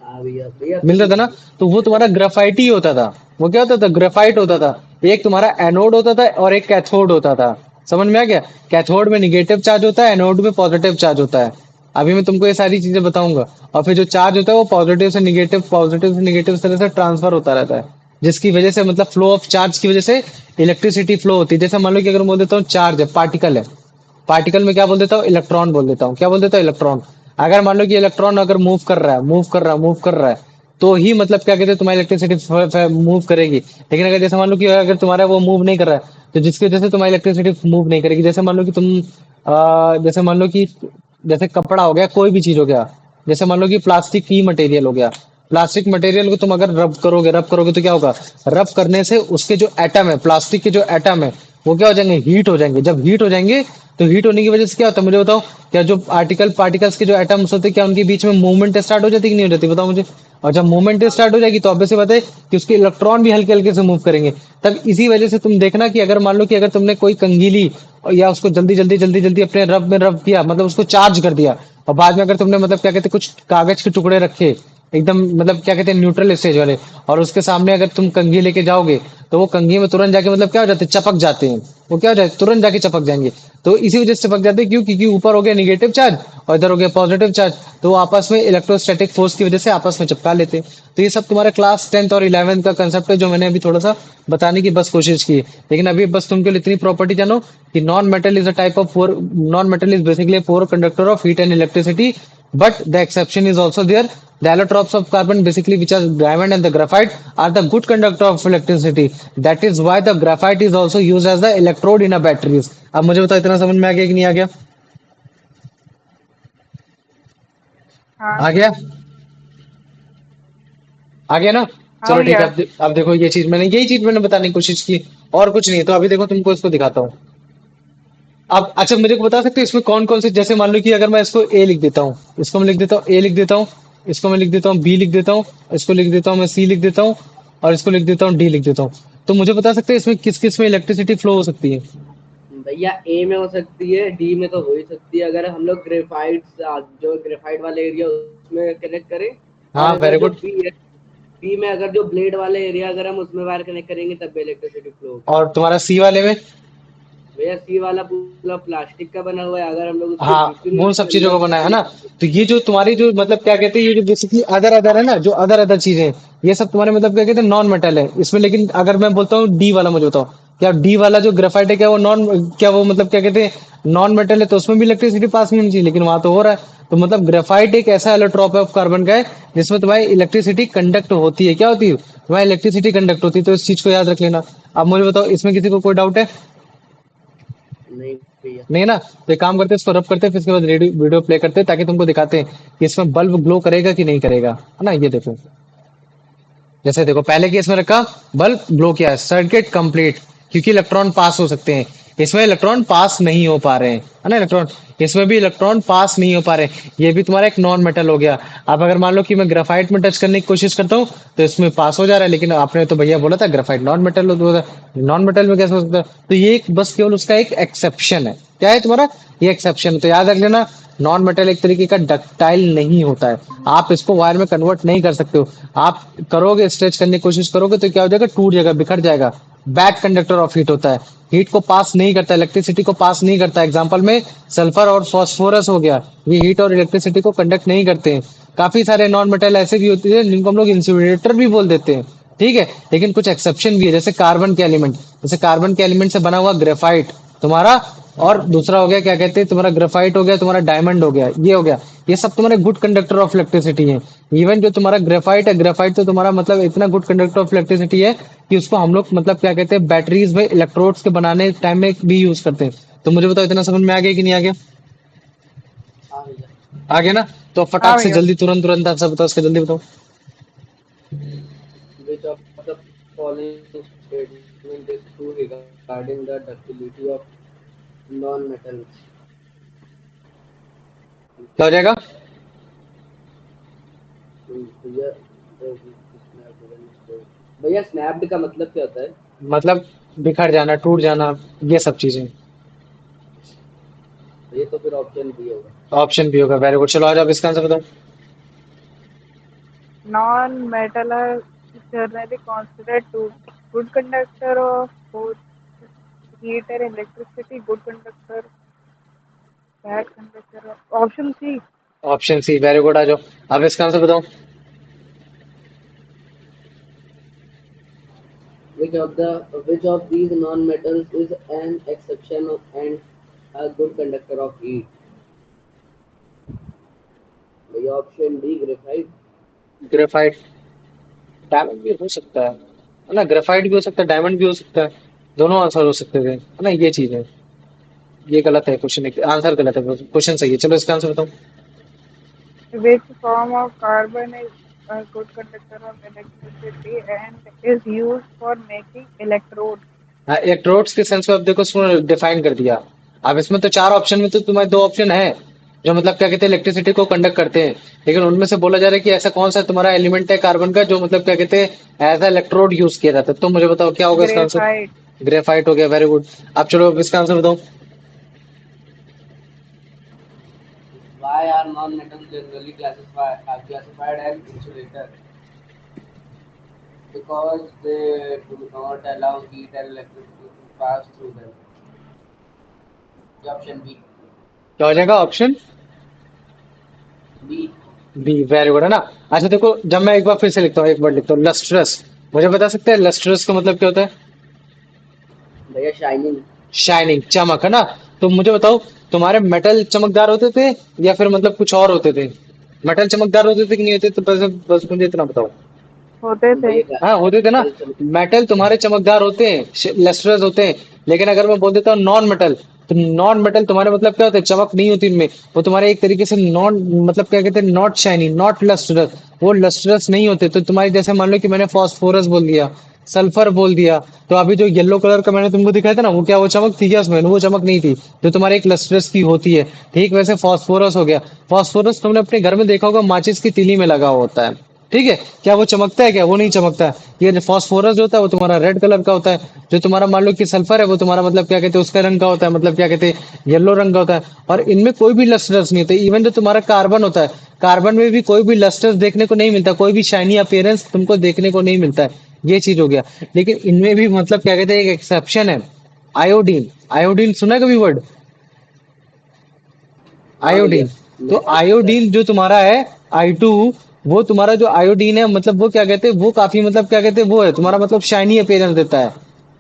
हाँ भैया भैया मिलता था ना। तो वो तुम्हारा ग्राफाइट ही होता था। वो क्या होता था, ग्राफाइट होता था। एक तुम्हारा एनोड होता था और एक कैथोड होता था। समझ में आ गया, कैथोड में निगेटिव चार्ज होता है, एनोड में पॉजिटिव चार्ज होता है। अभी मैं तुमको ये सारी चीजें बताऊंगा। और फिर जो चार्ज होता है वो पॉजिटिव से निगेटिव इस तरह से ट्रांसफर होता रहता है, जिसकी वजह से मतलब फ्लो ऑफ चार्ज की वजह से इलेक्ट्रिसिटी फ्लो होती है। जैसे मान लो कि अगर मैं बोल देता हूँ चार्ज है, पार्टिकल है, पार्टिकल में क्या बोल देता हूँ, इलेक्ट्रॉन बोल देता हूँ। क्या बोल देता हूँ, इलेक्ट्रॉन। अगर मान लो कि इलेक्ट्रॉन अगर मूव कर रहा है, मूव कर रहा है, तो ही मतलब क्या कहते हैं तुम्हारी इलेक्ट्रिसिटी मूव करेगी। लेकिन अगर जैसे मान लो कि अगर तुम्हारा वो मूव नहीं कर रहा है, तो जिसकी वजह से तुम्हारी इलेक्ट्रिसिटी मूव नहीं करेगी। जैसे मान लो कि जैसे मान लो कि जैसे कपड़ा हो गया, कोई भी चीज हो गया, जैसे मान लो कि प्लास्टिक की मटेरियल हो गया, प्लास्टिक मटेरियल को तुम अगर रब करोगे तो क्या होगा, रब करने से उसके जो एटम है, प्लास्टिक के जो एटम है, वो क्या हो जाएंगे, हीट हो जाएंगे। जब हीट हो जाएंगे तो हीट होने की वजह से क्या होता है, मुझे बताओ। क्या जो पार्टिकल्स के जो एटम्स होते हैं, क्या उनके बीच में मूवमेंट स्टार्ट हो जाती है कि नहीं हो जाती, बताओ मुझे। और जब मूवमेंट स्टार्ट हो जाएगी तो ऑब्वियस सी बात है कि उसके इलेक्ट्रॉन भी हल्के हल्के से मूव करेंगे। तब इसी वजह से तुम देखना कि अगर मान लो कि अगर तुमने कोई कंगीली या उसको जल्दी अपने रब में रब किया, मतलब उसको चार्ज कर दिया, और बाद में अगर तुमने मतलब क्या कहते हैं कुछ कागज के टुकड़े रखे एकदम मतलब क्या कहते हैं न्यूट्रल स्टेज वाले, और उसके सामने अगर तुम कंघी लेके जाओगे तो वो कंघी में तुरंत जाके मतलब क्या हो जाते हैं, चपक जाते हैं। वो क्या हो जाए, तुरंत जाके चपक जाएंगे। तो इसी वजह से चपक जाते हैं, क्यों? क्योंकि ऊपर हो गया निगेटिव चार्ज और इधर हो गया पॉजिटिव चार्ज, तो वो आपस में इलेक्ट्रोस्टैटिक फोर्स की वजह से आपस में चिपका लेते हैं। तो ये सब तुम्हारा क्लास 10th और 11th का कंसेप्ट है, जो मैंने अभी थोड़ा सा बताने की बस कोशिश की है। लेकिन अभी बस तुम केवल इतनी प्रॉपर्टी जानो कि non metal is a type of four, non metal is basically a poor conductor of heat and electricity, but the exception is also there. The allotropes of carbon, basically, which are diamond and the graphite, are the good conductor of electricity. That is why the graphite is also used as the electrode in a batteries. अब मुझे बताओ, इतना समझ में आ गया कि नहीं आ गया? हाँ आ गया? आ गया ना? हाँ चलो ठीक है। भैया। अब देखो, यही चीज मैंने बताने की कोशिश की, और कुछ नहीं। तो अभी देखो, तुमको इसको दिखाता हूँ। अब अच्छा, मेरे को बता सकते हो इसमें कौन कौन से, जैसे मान लो कि अगर मैं इसको ए लिख देता हूँ, इसको मैं लिख देता हूँ ए लिख देता हूँ, इसको मैं लिख देता हूँ बी लिख देता हूँ, इसको लिख देता हूँ मैं सी लिख देता हूँ, और इसको लिख देता हूँ डी लिख देता हूँ। तो मुझे बता सकते हैं इसमें किस किस में इलेक्ट्रिसिटी फ्लो हो सकती है? भैया ए में हो सकती है, डी में तो हो ही सकती है अगर हम लोग ग्रेफाइट, जो ग्रेफाइट वाले एरिया उसमें कनेक्ट करें। और हाँ, अगर वेरी जो गुड। बी है, बी में अगर जो ब्लेड वाले एरिया अगर हम उसमें वायर कनेक्ट करेंगे तब भी इलेक्ट्रिसिटी फ्लो होगी। और तुम्हारा सी वाले में? भैया सी वाला पूरा प्लास्टिक का बना हुआ है, अगर हम लोग उसके हाँ, बीच में वो सब चीजों को अंदर बनाया है वायर। ना। तो ये जो तुम्हारी जो मतलब क्या कहते हैं, ये जो बेसिकली अदर अदर है ना, जो अदर अदर चीजें, ये सब तुम्हारे मतलब क्या कहते हैं, नॉन मेटल है इसमें। लेकिन अगर मैं बोलता हूँ डी वाला, मुझे बताओ, क्या डी वाला जो ग्रेफाइट है, क्या वो नॉन, क्या वो मतलब क्या कहते हैं, नॉन मेटल है? तो उसमें भी इलेक्ट्रिसिटी पास नहीं होनी चाहिए, लेकिन वहां तो हो रहा है। तो मतलब ग्रेफाइट एक ऐसा एलोट्रॉप है ऑफ कार्बन का है, जिसमें तुम्हारी इलेक्ट्रिसिटी कंडक्ट होती है। क्या होती है? तुम्हारी इलेक्ट्रिसिटी कंडक्ट होती है। तो इस चीज को याद रख लेना। अब मुझे बताओ, इसमें किसी को कोई डाउट है? नहीं भैया। नहीं ना? तो एक काम करते हैं, इसको रब करते हैं, फिर उसके बाद वीडियो प्ले करते हैं, ताकि तुमको दिखाते हैं कि इसमें बल्ब ग्लो करेगा कि नहीं करेगा, है ना? ये देखो, जैसे देखो, पहले केस में रखा, बल्ब ग्लो किया है, सर्किट कंप्लीट, क्योंकि इलेक्ट्रॉन पास हो सकते हैं। इसमें इलेक्ट्रॉन पास नहीं हो पा रहे हैं, है ना? इलेक्ट्रॉन, इसमें भी इलेक्ट्रॉन पास नहीं हो पा रहे हैं। ये भी तुम्हारा एक नॉन मेटल हो गया। अब अगर मान लो कि मैं ग्राफाइट में टच करने की कोशिश करता हूँ, तो इसमें पास हो जा रहा है, लेकिन आपने तो भैया बोला था ग्राफाइट नॉन मेटल होता है, नॉन मेटल में कैसे हो सकता है? तो ये बस केवल उसका एक एक्सेप्शन है। क्या है तुम्हारा? ये एक्सेप्शन। तो याद रख लेना, नॉन मेटल एक तरीके का डक्टाइल नहीं होता है। आप इसको वायर में कन्वर्ट नहीं कर सकते हो। आप करोगे, स्ट्रेच करने की कोशिश करोगे, तो क्या हो जाएगा, टूट जाएगा, बिखर जाएगा। बैड कंडक्टर ऑफ हीट होता है, हीट को पास नहीं करता, इलेक्ट्रिसिटी को पास नहीं करता। एग्जाम्पल में सल्फर और फॉस्फोरस हो गया, ये हीट और इलेक्ट्रिसिटी को कंडक्ट नहीं करते हैं। काफी सारे नॉन मेटल ऐसे भी होते हैं जिनको हम लोग इंसुलेटर भी बोल देते हैं, ठीक है? लेकिन कुछ एक्सेप्शन भी है, जैसे कार्बन के एलिमेंट, जैसे कार्बन के एलिमेंट से बना हुआ ग्रेफाइट तुम्हारा, और दूसरा हो गया क्या कहते हैं, तुम्हारा ग्रेफाइट हो गया, तुम्हारा डायमंड हो गया, ये हो गया। ये सब तुम्हारे गुड कंडक्टर ऑफ इलेक्ट्रिसिटी है। इवन जो तुम्हारा ग्रेफाइट है, ग्रेफाइट तो तुम्हारा मतलब इतना गुड कंडक्टर ऑफ इलेक्ट्रिसिटी है कि उसको हम लोग मतलब क्या कहते हैं, बैटरीज में इलेक्ट्रोड्स के बनाने टाइम में भी यूज करते हैं। तो मुझे बताओ, इतना समझ में आ गया कि नहीं आ गया? हाँ भैया। आ गया ना? तो हाँ फटाक से भैया। जल्दी, तुरंत तुरंत आंसर बताओ, इसका जल्दी बताओ। Which of the following statement is true regarding the ductility of non-metals? क्या हो जाएगा? भैया भैया स्नैप्ड का मतलब क्या होता है? मतलब बिखर जाना, टूट जाना, ये सब चीजें। ये तो फिर ऑप्शन बी होगा। ऑप्शन भी होगा, वेरी गुड। चलो आज आप इसका आंसर बताओ। Non-metal are generally considered to good conductor of both heat and electricity. Good conductor, bad conductor. Option C. Option C, very good. आ जाओ, आप इसका आंसर बताओ। Which of these non-metals is an exception of and a good conductor of heat? भैया option D graphite. Graphite, diamond भी हो सकता है ना? ग्रेफाइट भी हो सकता है, डायमंड भी हो सकता है, दोनों आंसर हो सकते थे, है ना? ये चीज है। ये गलत है क्वेश्चन, आंसर गलत है, क्वेश्चन सही है। चलो इसका आंसर बताओ। Which form of carbon is a good conductor of electricity and is used for making electrodes? हाँ, इलेक्ट्रोड्स के सेंस में अब देखो, सुनो, डिफाइन कर दिया। अब इसमें तो चार ऑप्शन में तो तुम्हारे दो ऑप्शन है जो मतलब क्या कहते हैं, इलेक्ट्रिसिटी को कंडक्ट करते हैं। लेकिन उनमें से बोला जा रहा है कि ऐसा कौन सा तुम्हारा एलिमेंट है कार्बन का, जो मतलब क्या कहते हैं, एज अ इलेक्ट्रोड यूज किया जाता है। तो मुझे बताओ क्या होगा इसका आंसर? Graphite. ग्रेफाइट हो गया, वेरी गुड। अब चलो अब इसका आंसर बताओ। Why Why are non-metals generally classified as insulator? Because they do not allow heat and electricity to pass through them. Option B. क्या हो जाएगा option B. B? Very good, है ना। अच्छा देखो, जब मैं एक बार फिर से लिखता हूँ, एक वर्ड लिखता हूँ, लस्ट्रस। मुझे बता सकते हैं लस्ट्रस का मतलब क्या होता है? भैया शाइनिंग। शाइनिंग, चमक, है ना। तो मुझे बताओ, तुम्हारे मेटल चमकदार होते थे या फिर मतलब कुछ और होते थे? मेटल चमकदार होते थे कि नहीं होते? तो बस बस मुझे इतना बताओ। होते थे। भैया हाँ होते थे ना। मेटल चमक। मेटल तुम्हारे चमकदार होते हैं, लस्ट्रस होते हैं। लेकिन अगर मैं बोल देता हूँ नॉन मेटल, तो नॉन मेटल तुम्हारे मतलब क्या होते हैं? चमक नहीं होती इनमें। वो तुम्हारे एक तरीके से नॉन, मतलब क्या कहते हैं, नॉट शाइनी, नॉट लस्ट्रस। वो लस्ट्रस नहीं होते। तो तुम्हारी जैसे मान लो कि मैंने फास्फोरस बोल दिया, सल्फर बोल दिया, तो अभी जो येलो कलर का मैंने तुमको दिखाया था ना, वो क्या वो चमक थी क्या उसमें? वो चमक नहीं थी, जो तुम्हारे एक लस्ट्रस की होती है। ठीक वैसे फास्फोरस हो गया। फास्फोरस तुमने अपने घर में देखा होगा, माचिस की तीली में लगा हुआ होता है। ठीक है, क्या वो चमकता है? क्या वो नहीं चमकता है। ये जो फास्फोरस होता है वो तुम्हारा रेड कलर का होता है। जो तुम्हारा मान लो कि सल्फर है, वो तुम्हारा मतलब क्या कहते हैं, उसका रंग का होता है, मतलब क्या कहते हैं, येलो रंग का होता है। और इनमें कोई भी लस्टर्स नहीं होता। इवन जो तुम्हारा कार्बन होता है, कार्बन में भी कोई भी लस्टर्स देखने को नहीं मिलता, कोई भी शाइनी अपीयरेंस तुमको देखने को नहीं मिलता है। ये चीज हो गया। लेकिन इनमें भी मतलब क्या कहते हैं, एक एक्सेप्शन है, आयोडीन। आयोडीन सुना है कभी वर्ड? हाँ भैया आयोडीन। तो मैंने सुना है। आयोडीन जो तुम्हारा है, I2, वो तुम्हारा जो आयोडीन है, मतलब वो क्या कहते हैं, वो काफी मतलब क्या कहते हैं, वो है तुम्हारा मतलब शाइनी अपीयरेंस देता है।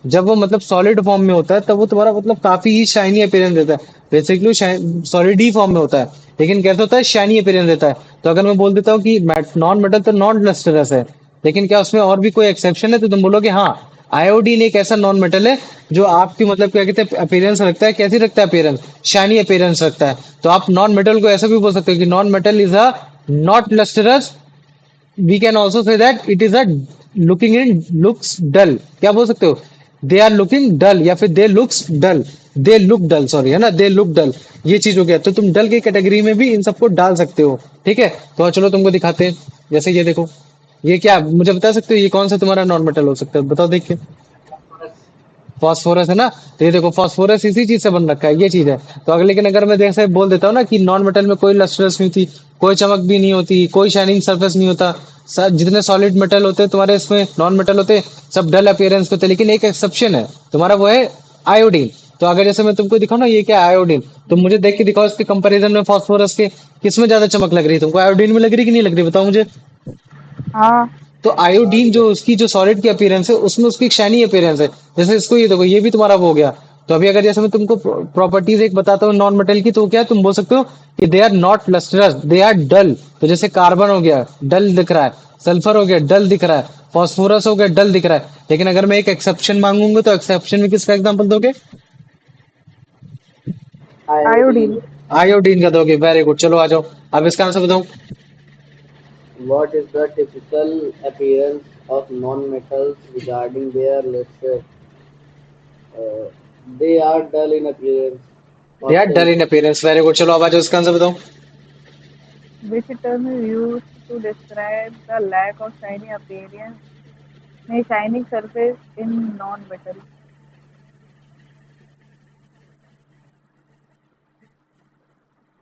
जब वो मतलब सॉलिड फॉर्म में होता है, तब वो तुम्हारा मतलब काफी ही शाइनी अपीयरेंस देता है। बेसिकली सॉलिड ही फॉर्म में होता है, लेकिन कैसे होता है, शाइनी अपीयरेंस देता है। तो अगर मैं बोल देता हूँ कि नॉन मेटल तो नॉन लस्टरस है, लेकिन क्या उसमें और भी कोई एक्सेप्शन है? तो तुम बोलोगे हाँ, आयोडीन एक ऐसा नॉन मेटल है जो आपकी मतलब क्या कहते हैं, अपीयरेंस रखता है। कैसी रखता है अपीयरेंस? शाइनी अपीयरेंस रखता है। तो आप नॉन मेटल को ऐसा भी बोल सकते हो कि non metal is a not lustrous. We can also say that it is a looking in looks dull. क्या बोल सकते हो? दे आर लुकिंग डल, या फिर they looks dull. They look dull, sorry, है ना, दे लुक डल। ये चीज हो गया। तो तुम डल की कैटेगरी में भी इन सबको डाल सकते हो। ठीक है, तो चलो तुमको दिखाते हैं। जैसे ये देखो, ये क्या, मुझे बता सकते हो ये कौन सा तुम्हारा नॉन मेटल हो सकता है? बताओ देखिए। फॉस्फोरस। फास्फोरस, है ना। तो ये देखो, फास्फोरस इसी चीज से बन रखा है, ये चीज है। तो अगर, लेकिन अगर मैं जैसे बोल देता हूँ ना कि नॉन मेटल में कोई लस्ट्रस नहीं थी, कोई चमक भी नहीं होती, कोई शाइनिंग सरफेस नहीं होता, जितने सॉलिड मेटल होते हैं तुम्हारे इसमें, नॉन मेटल होते हैं, सब डल अपीयरेंस के होते हैं। लेकिन एक एक्सेप्शन है तुम्हारा, वो है आयोडीन। तो अगर जैसे मैं तुमको दिखाऊं ना, ये क्या है, आयोडीन, तो मुझे देख के दिखाओ इसके कंपैरिजन में फास्फोरस के, किसमें ज्यादा चमक लग रही है तुमको? आयोडीन में लग रही कि नहीं लग रही, बताओ मुझे। हाँ। तो हाँ आयोडीन जो भैया। उसकी जो सॉलिड की अपीयरेंस है, उसमें उसकी एक शाइनी अपीयरेंस है। जैसे इसको ये देखो, ये भी तुम्हारा वो हो गया। तो अभी अगर जैसे मैं तुमको प्रॉपर्टीज एक बताता हूँ नॉन मेटल की, तो क्या है, तुम बोल सकते हो कि they are not lustrous, they are dull. तो जैसे कार्बन हो गया, डल दिख रहा है। सल्फर हो गया, डल दिख रहा है। फॉस्फोरस हो गया, डल दिख रहा है। लेकिन अगर मैं एक एक्सेप्शन मांगूंगा, तो एक्सेप्शन में किसका एग्जाम्पल दोगे? आयोडीन। आयोडीन। आयोडीन का दोगे। वेरी गुड, चलो आ जाओ। अब इसका आंसर बताओ। What is the typical appearance of non-metals regarding their luster? Uh, they are dull in appearance. They are dull Option in appearance. Very good, चलो अब आ जाओ, इसका आंसर बताओ। Which term is used to describe the lack of shiny appearance, a shining surface in non-metal?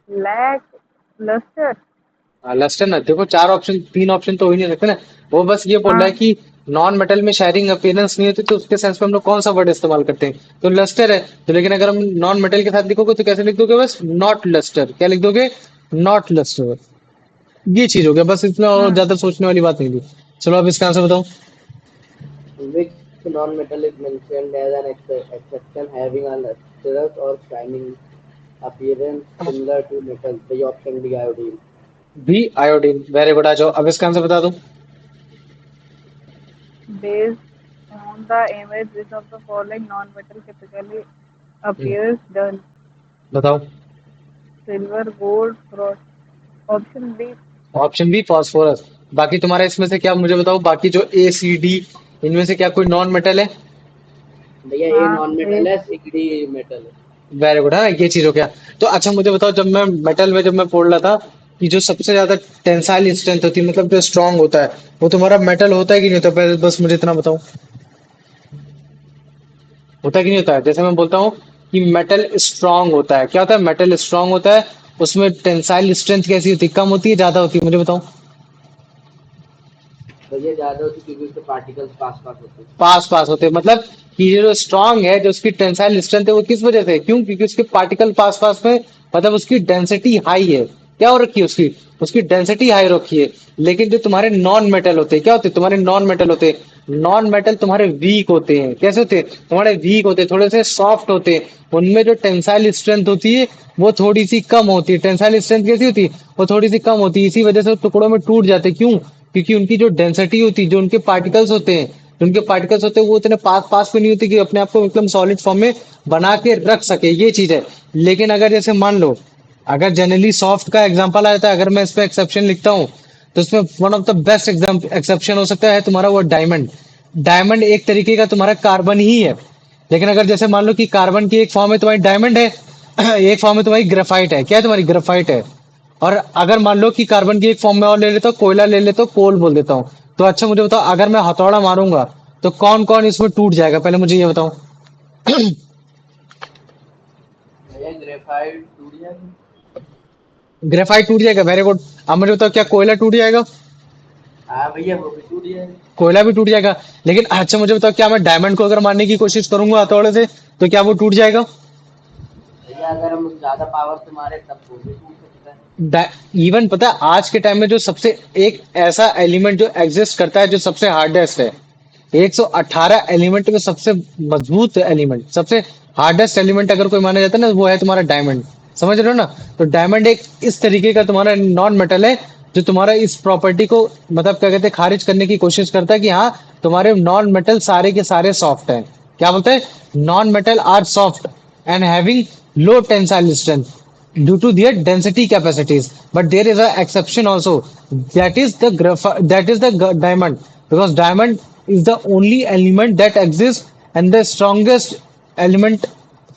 Lack luster. Lustre ना, देखो चार ऑप्शन, तीन ऑप्शन तो हो ही नहीं सकते ना। वो बस ये बोल रहा है हाँ। कि नॉन मेटल में शायरिंग अपीयरेंस नहीं होती, तो उसके सेंस में हम लोग कौन सा वर्ड इस्तेमाल करते हैं? तो लस्टर है। तो लेकिन अगर हम नॉन मेटल के साथ लिखोगे, तो कैसे लिख दोगे? बस नॉट लस्टर। क्या लिख दोगे? Not lustre. ये चीज हो गया, बस इतना, और हाँ। ज्यादा सोचने वाली बात नहीं थी। चलो अब इसका आंसर बताओ। which non-metal is mentioned as an exception having a lustrous or shining appearance similar to metal? The option D iodine. B, iodine. Very good, आ जाओ, अब इसका आंसर बता दो। Based on the image, which of the following non-metal typically hmm, appears dull? बताओ। Silver, gold, frost. Option B. Option B, phosphorus. बाकी तुम्हारा इसमें से क्या, मुझे बताओ, बाकी जो ए सी डी, इनमें से क्या कोई नॉन मेटल है? भैया ये हाँ। Non A. मेटल है, सी डी मेटल है। वेरी गुड, है ना, ये चीज हो गया। तो अच्छा मुझे बताओ, जब मैं मेटल में जब मैं पढ़ रहा था कि जो सबसे ज्यादा टेंसाइल स्ट्रेंथ होती है, मतलब जो स्ट्रांग होता है, वो तुम्हारा मेटल होता है कि नहीं होता? पहले बस मुझे इतना बताओ, होता है कि नहीं होता है? जैसे मैं बोलता हूँ कि मेटल स्ट्रांग होता है, क्या होता है? मेटल स्ट्रांग होता है। उसमें टेंसाइल स्ट्रेंथ कैसी होती है, कम होती है ज्यादा होती है, मुझे बताओ। भैया ज्यादा होती क्योंकि उसके पार्टिकल्स पास पास होते हैं। पास पास होते हैं, मतलब कि ये जो स्ट्रांग है, जो उसकी टेंसाइल स्ट्रेंथ है, वो किस वजह से है? क्यों? क्योंकि उसके पार्टिकल पास पास में, मतलब उसकी डेंसिटी हाई है। क्या हो रखी है उसकी? उसकी डेंसिटी हाई रखी है। लेकिन जो तुम्हारे नॉन मेटल होते हैं, क्या होते हैं तुम्हारे नॉन मेटल होते हैं? नॉन मेटल तुम्हारे वीक होते हैं। कैसे होते हैं तुम्हारे? वीक होते हैं, थोड़े से सॉफ्ट होते हैं। उनमें जो टेंसाइल स्ट्रेंथ होती है वो थोड़ी सी कम होती है। टेंसाइल स्ट्रेंथ कैसी होती है? वो थोड़ी सी कम होती है। इसी वजह से वो टुकड़ों में टूट जाते हैं। क्यों? क्योंकि उनकी जो डेंसिटी होती है, जो उनके पार्टिकल्स होते हैं, उनके पार्टिकल्स होते हैं, वो इतने पास पास में नहीं होती कि अपने आप को एकदम सॉलिड फॉर्म में बना के रख सके, ये चीज है। लेकिन अगर जैसे मान लो, अगर जनरली सॉफ्ट का एग्जांपल आ जाता है, अगर मैं इस पे एक्सेप्शन लिखता हूँ, तो इसमें one of the best exception हो सकता है तुम्हारा वो डायमंड। डायमंड एक तरीके का तुम्हारा कार्बन ही है। लेकिन अगर जैसे मान लो कि कार्बन की एक फॉर्म है तुम्हारी डायमंड है, एक फॉर्म है तुम्हारी ग्रेफाइट है। क्या है तुम्हारी? ग्रेफाइट है। और अगर मान लो कि कार्बन की एक फॉर्म में और ले लेता हूँ, कोयला ले लेता हूँ, कोल बोल देता हूँ। तो अच्छा मुझे बताओ, अगर मैं हथौड़ा मारूंगा तो कौन कौन इसमें टूट जाएगा, पहले मुझे ये बताओ। भैया ग्रेफाइट टूट जाएगी। ग्रेफाइट टूट जाएगा, वेरी गुड। अब मुझे बताओ, क्या कोयला टूट जाएगा? हाँ भैया वो भी टूट जाएगी। कोयला भी टूट जाएगा। लेकिन अच्छा मुझे बताओ, क्या मैं डायमंड को अगर मारने की कोशिश करूंगा हथौड़े से, तो क्या वो टूट जाएगा? भैया अगर हम ज्यादा पावर से मारे तब वो भी टूट सकता है। इवन पता है आज के टाइम में जो सबसे एक ऐसा एलिमेंट जो एग्जिस्ट करता है, जो सबसे हार्डेस्ट है, 118 एलिमेंट में सबसे मजबूत एलिमेंट, सबसे हार्डेस्ट एलिमेंट अगर कोई माना जाता है ना, वो है तुम्हारा डायमंड। समझ रहे हो ना? तो डायमंड एक इस तरीके का तुम्हारा नॉन मेटल है, जो तुम्हारा इस प्रॉपर्टी को, मतलब क्या कहते हैं, खारिज करने की कोशिश करता है कि हाँ, तुम्हारे नॉन मेटल सारे के सारे सॉफ्ट हैं। क्या बोलते हैं? Non metal are soft and having low tensile strength due to their density capacities. But there is an exception also. That is the diamond, because diamond is the only element that exists and the strongest element